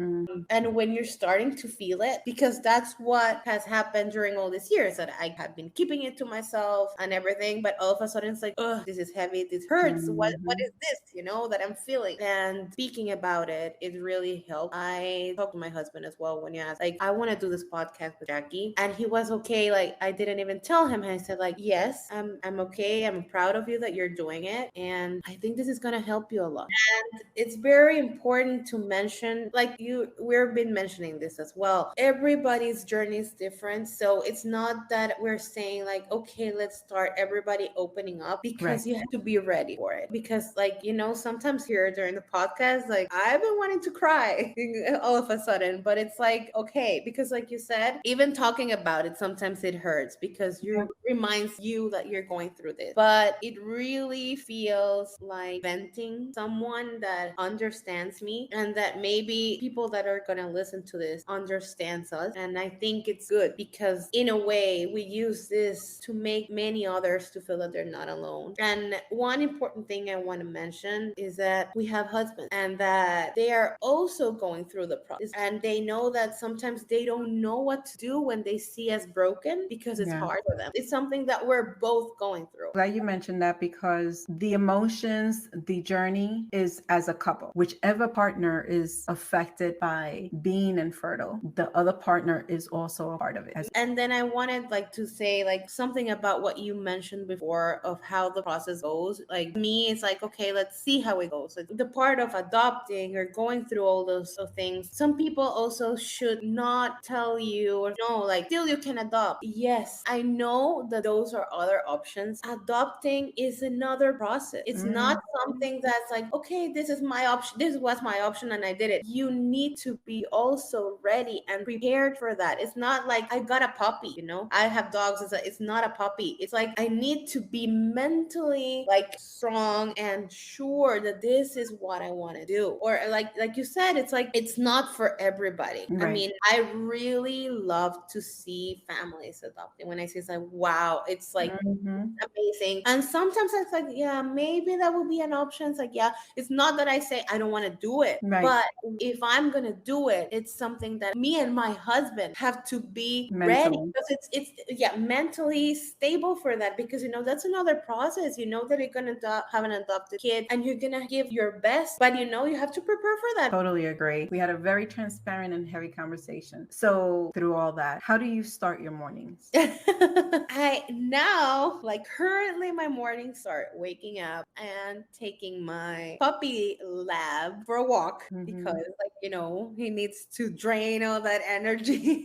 And when you're starting to feel it, because that's what has happened during all these years, that I have been keeping it to myself and everything, but all of a sudden it's like, oh, this is heavy, this hurts. What is this, that I'm feeling? And speaking about it, it really helped. I talked to my husband as well when he asked, like, I want to do this podcast with Jackie, and he was okay. Like, I didn't even tell him. I said, like, yes, I'm okay. I'm proud of you that you're doing it, and I think this is gonna help you a lot. And it's very important to mention, like we've been mentioning this as well. Everybody's journey is different, so it's not that we're saying like, okay, let's start everybody opening up, because you have to be ready for it. Because like, sometimes here during the podcast, like I've been wanting to cry all of a sudden, but it's like, okay, because like you said, even talking about it, sometimes it hurts because you reminds you that you're going through this. But it really feels like venting someone that understands me, and that maybe people that are gonna listen to this understands us. And I think it's good, because in a way we use this to make many others to feel that they're not alone. And one important thing I want to mention is that we have husbands, and that they are also going through the process, and they know that sometimes they don't know what to do when they see us broken, because it's hard for them. It's something that we're both going through. Glad you mentioned that, because the emotions, the journey is as a couple. Whichever partner is affected by being infertile, the other partner is also a part of it. And then I wanted like to say like something about what you mentioned before of how the process goes. Like me, it's like, okay, let's see how it goes. Like the part of adopting or going through all those things, some people also should not tell you, or no, like still you can adopt. Yes, I know that those are other options. Adopting is another process. It's not something that's like, okay, this is my option, this was my option and I did it. You need to be also ready and prepared for that. It's not like I got a puppy, I have dogs. It's not a puppy. It's like I need to be mentally like strong and sure sure that this is what I want to do. Or like you said, it's like it's not for everybody. I Right. mean, I really love to see families adopting. When I see it's like, wow, it's like Mhm. amazing. And sometimes it's like, yeah, maybe that will be an option. It's like, yeah, it's not that I say I don't want to do it, Right. but if I'm gonna do it, it's something that me and my husband have to be ready, Mentally. because it's yeah, mentally stable for that, because that's another process. That you're gonna have an adopted kid and you're gonna give your best, but you have to prepare for that. Totally agree. We had a very transparent and heavy conversation. So through all that, how do you start your mornings? I now, like, currently my mornings start waking up and taking my puppy Lab for a walk, because he needs to drain all that energy.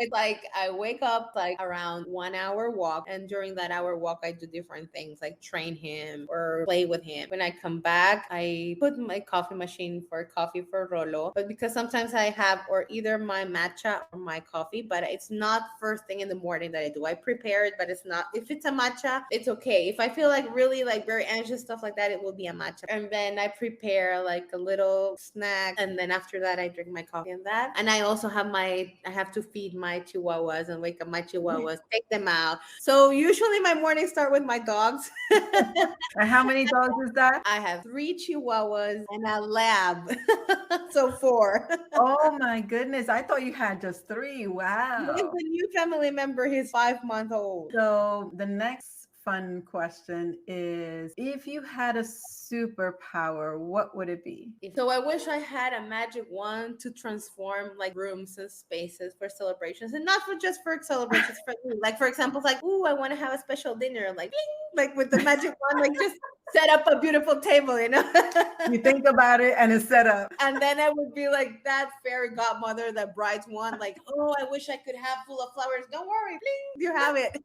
It's like I wake up like around 1 hour walk, and during that hour walk I do different things like train him or play with him. When I come back, I put my coffee machine for coffee for Rolo, but because sometimes I have or either my matcha or my coffee, but it's not first thing in the morning that I do. I prepare it, but it's not. If it's a matcha, it's okay. If I feel like really like very anxious, stuff like that, it will be a matcha. And then I prepare like a little snack, and then after that I drink my coffee and that. And I also have I have to feed my chihuahuas and wake up my chihuahuas, take them out. So usually my mornings start with my dogs. And how many dogs is that? I have 3 chihuahuas and a lab. So 4. Oh my goodness. I thought you had just 3. With Wow. the new family member, he's 5-month-old. So the next fun question is, if you had a superpower, what would it be? So I wish I had a magic wand to transform like rooms and spaces for celebrations, and not just for celebrations, for like, for example, like, ooh, I want to have a special dinner, like bling, like with the magic wand, like just set up a beautiful table, You think about it and it's set up. And then I would be like that fairy godmother, that bride's wand, like, oh, I wish I could have full of flowers. Don't worry, bling, you have it.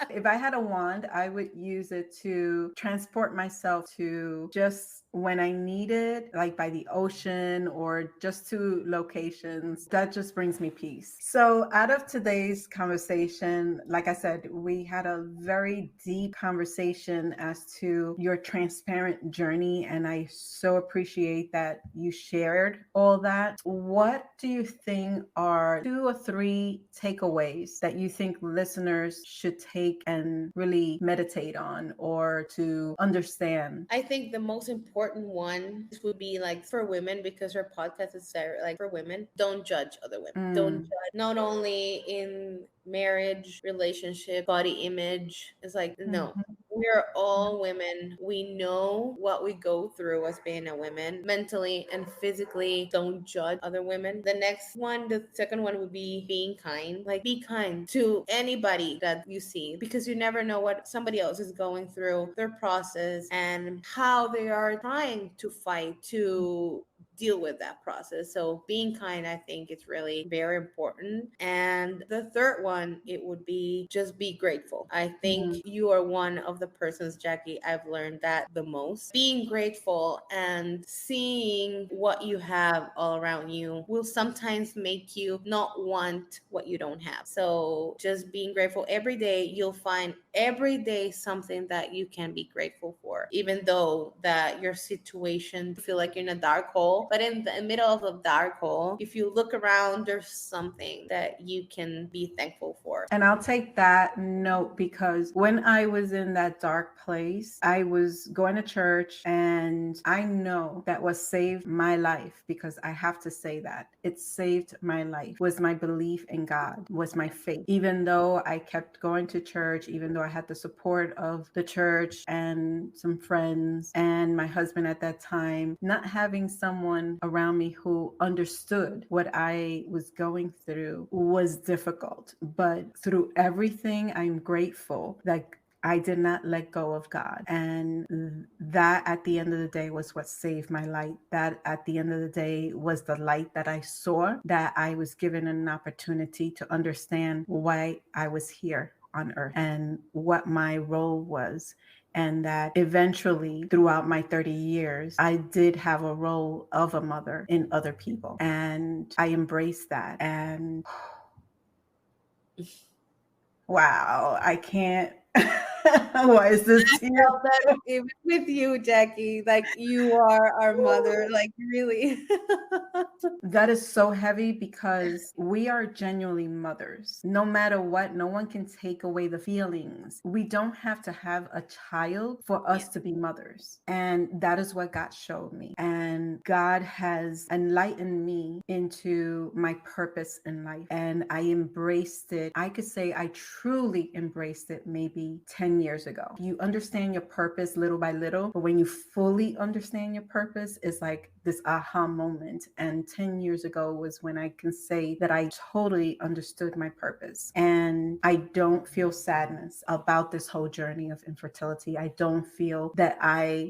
If I had a wand, I would use it to transport myself to just when I need it, like by the ocean or just to locations. That just brings me peace. So out of today's conversation, like I said, we had a very deep conversation as to your transparent journey, and I so appreciate that you shared all that. What do you think are 2 or 3 takeaways that you think listeners should take and really meditate on or to understand? I think the most important one would be like for women, because our podcast is like for women. Don't judge other women. Don't judge, not only in marriage, relationship, body image. It's like, no. We're all women. We know what we go through as being a woman, mentally and physically. Don't judge other women. The next one, the second one, would be being kind. Like, be kind to anybody that you see, because you never know what somebody else is going through, their process, and how they are trying to fight to deal with that process. So being kind, I think, is really very important. And the third one, it would be just be grateful. I think you are one of the persons, Jackie, I've learned that the most. Being grateful and seeing what you have all around you will sometimes make you not want what you don't have. So just being grateful every day. You'll find every day something that you can be grateful for, even though that your situation, you feel like you're in a dark hole. But in the middle of a dark hole, if you look around, there's something that you can be thankful for. And I'll take that note, because when I was in that dark place, I was going to church, and I know that what saved my life, because I have to say that it saved my life, was my belief in God, was my faith. Even though I kept going to church, even though I had the support of the church and some friends and my husband at that time, not having someone around me who understood what I was going through was difficult. But through everything, I'm grateful that I did not let go of God. And that at the end of the day was what saved my life. That at the end of the day was the light that I saw, that I was given an opportunity to understand why I was here on earth and what my role was. And that eventually, throughout my 30 years, I did have a role of a mother in other people. And I embraced that. And wow, I can't. Why is this here? Felt that even with you, Jackie, like you are our mother, like really. That is so heavy because we are genuinely mothers. No matter what, no one can take away the feelings. We don't have to have a child for us to be mothers. And that is what God showed me. And God has enlightened me into my purpose in life. And I embraced it. I could say I truly embraced it maybe 10 years ago. You understand your purpose little by little, but when you fully understand your purpose, it's like this aha moment. And 10 years ago was when I can say that I totally understood my purpose. And I don't feel sadness about this whole journey of infertility. I don't feel that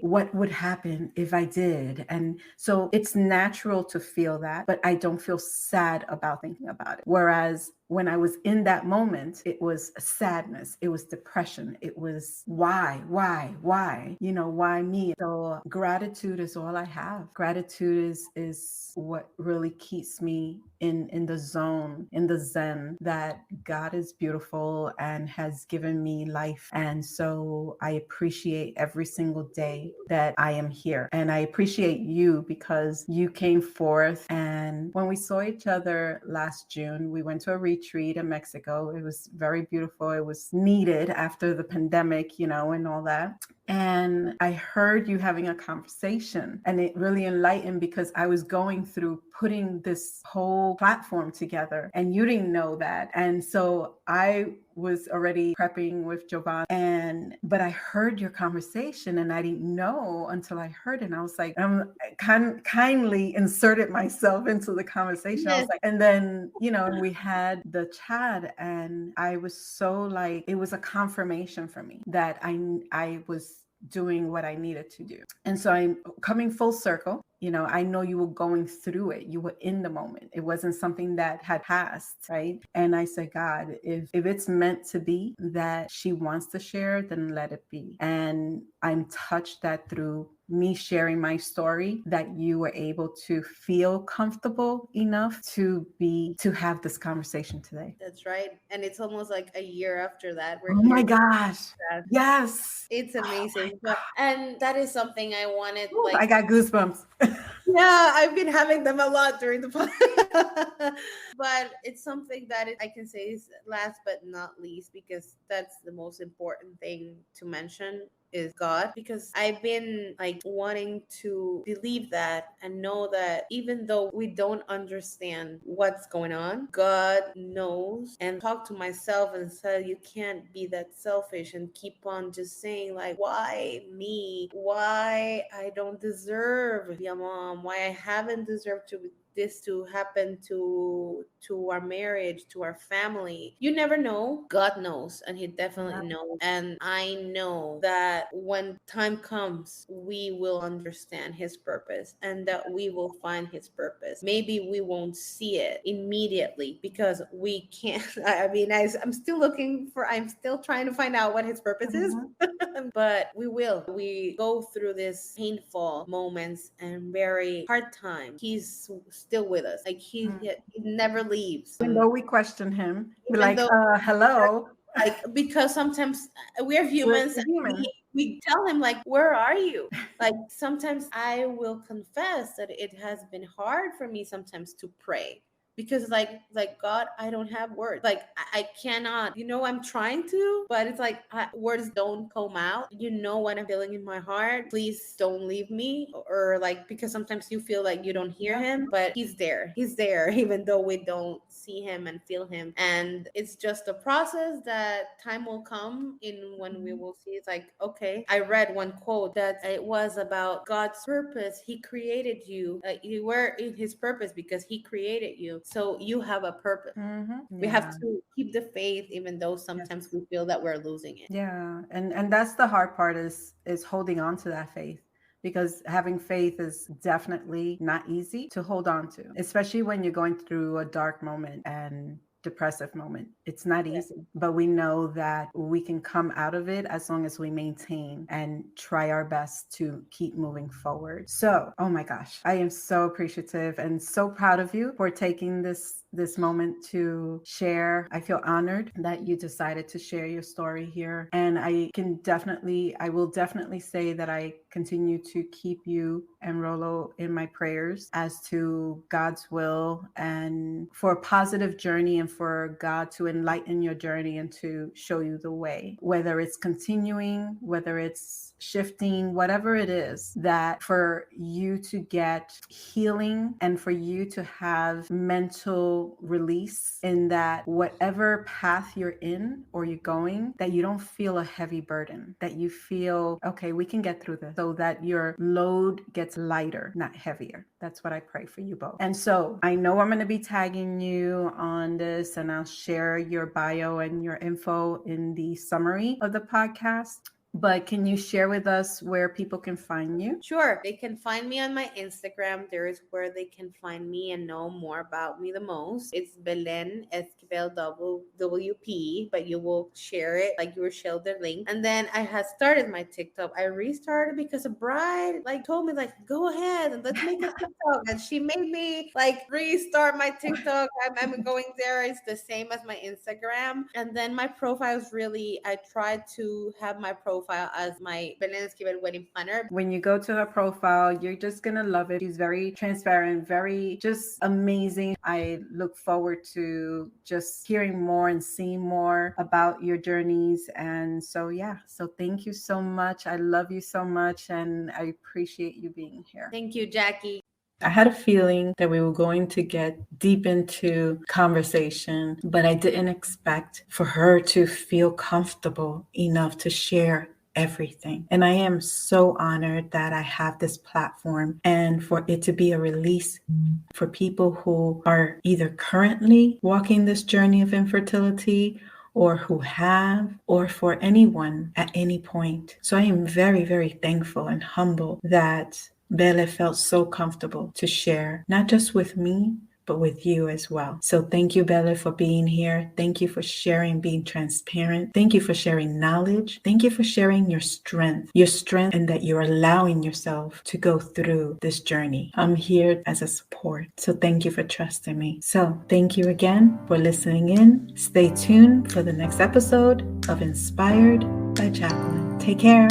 what would happen if I did. And so it's natural to feel that, but I don't feel sad about thinking about it. Whereas when I was in that moment, it was sadness, it was depression, it was why, why me? So gratitude is all I have. Gratitude is what really keeps me in the zone, in the zen, that God is beautiful and has given me life. And so I appreciate every single day that I am here. And I appreciate you because you came forth. And when we saw each other last June, we went to a retreat in Mexico. It was very beautiful. It was needed after the pandemic, and all that. And I heard you having a conversation, and it really enlightened because I was going through putting this whole platform together and you didn't know that. And so I was already prepping with Jovan, but I heard your conversation and I didn't know until I heard it. And I was like, kindly inserted myself into the conversation. I was like, and then, and we had the chat, and I was so like, it was a confirmation for me that I was doing what I needed to do. And so I'm coming full circle. I know you were going through it. You were in the moment. It wasn't something that had passed, right? And I said, God, if it's meant to be that she wants to share, then let it be. And I'm touched that through me sharing my story, that you were able to feel comfortable enough to have this conversation today. That's right. And it's almost like a year after that. Oh my gosh. Yes. It's amazing. And that is something I wanted. Ooh, I got goosebumps. Yeah, I've been having them a lot during the podcast. But it's something that I can say is last but not least, because that's the most important thing to mention, is God, because I've been like wanting to believe that and know that even though we don't understand what's going on, God knows. And talk to myself and say, you can't be that selfish and keep on just saying like, why me? Why I don't deserve to be a mom? Why I haven't deserved this to happen to our marriage, to our family. You never know. God knows, and he definitely knows. And I know that when time comes, we will understand his purpose and that we will find his purpose. Maybe we won't see it immediately because we can't. I'm still trying to find out what his purpose is. But we will. We go through this painful moments and very hard time. He's still with us. Like he never leaves. Even though we question him, we're like, hello. Like, because sometimes we're humans. We tell him like, where are you? Like sometimes I will confess that it has been hard for me sometimes to pray. Because like God, I don't have words. Like I cannot, I'm trying to, but it's like words don't come out. What I'm feeling in my heart. Please don't leave me. Or like, because sometimes you feel like you don't hear him, but he's there. He's there, even though we don't see him and feel him. And it's just a process that time will come in when we will see. It's like, okay, I read one quote that it was about God's purpose. He created you. You were in his purpose because he created you. So you have a purpose. We have to keep the faith, even though sometimes we feel that we're losing it. Yeah. And that's the hard part, is holding on to that faith, because having faith is definitely not easy to hold on to, especially when you're going through a dark moment and depressive moment. It's not easy, but we know that we can come out of it as long as we maintain and try our best to keep moving forward. So, oh my gosh, I am so appreciative and so proud of you for taking this this moment to share. I feel honored that you decided to share your story here. And I will definitely say that I continue to keep you and Rolo in my prayers as to God's will and for a positive journey and for God to enlighten your journey and to show you the way, whether it's continuing, whether it's shifting, whatever it is, that for you to get healing and for you to have mental release in that whatever path you're in or you're going, that you don't feel a heavy burden, that you feel, okay, we can get through this, so that your load gets lighter, not heavier. That's what I pray for you both. And so I know I'm going to be tagging you on this, and I'll share your bio and your info in the summary of the podcast. But can you share with us where people can find you? Sure. They can find me on my Instagram. There is where they can find me and know more about me the most. It's Belen Esquivel WP, but you will share it like you will share the link. And then I had started my TikTok. I restarted because a bride told me go ahead and let's make a TikTok. And she made me restart my TikTok. I'm going there. It's the same as my Instagram. And then my profile is I tried to have my profile as my Belen Esquivel wedding planner. When you go to her profile, you're just gonna love it. She's very transparent, very just amazing. I look forward to just hearing more and seeing more about your journeys. And so thank you so much. I love you so much, and I appreciate you being here. Thank you, Jackie. I had a feeling that we were going to get deep into conversation, but I didn't expect for her to feel comfortable enough to share everything. And I am so honored that I have this platform and for it to be a release for people who are either currently walking this journey of infertility or who have, or for anyone at any point. So I am very, very thankful and humble that Bele felt so comfortable to share, not just with me, but with you as well. So thank you, Bele, for being here. Thank you for sharing, being transparent. Thank you for sharing knowledge. Thank you for sharing your strength, and that you're allowing yourself to go through this journey. I'm here as a support. So thank you for trusting me. So thank you again for listening in. Stay tuned for the next episode of Inspired by Jacqueline. Take care.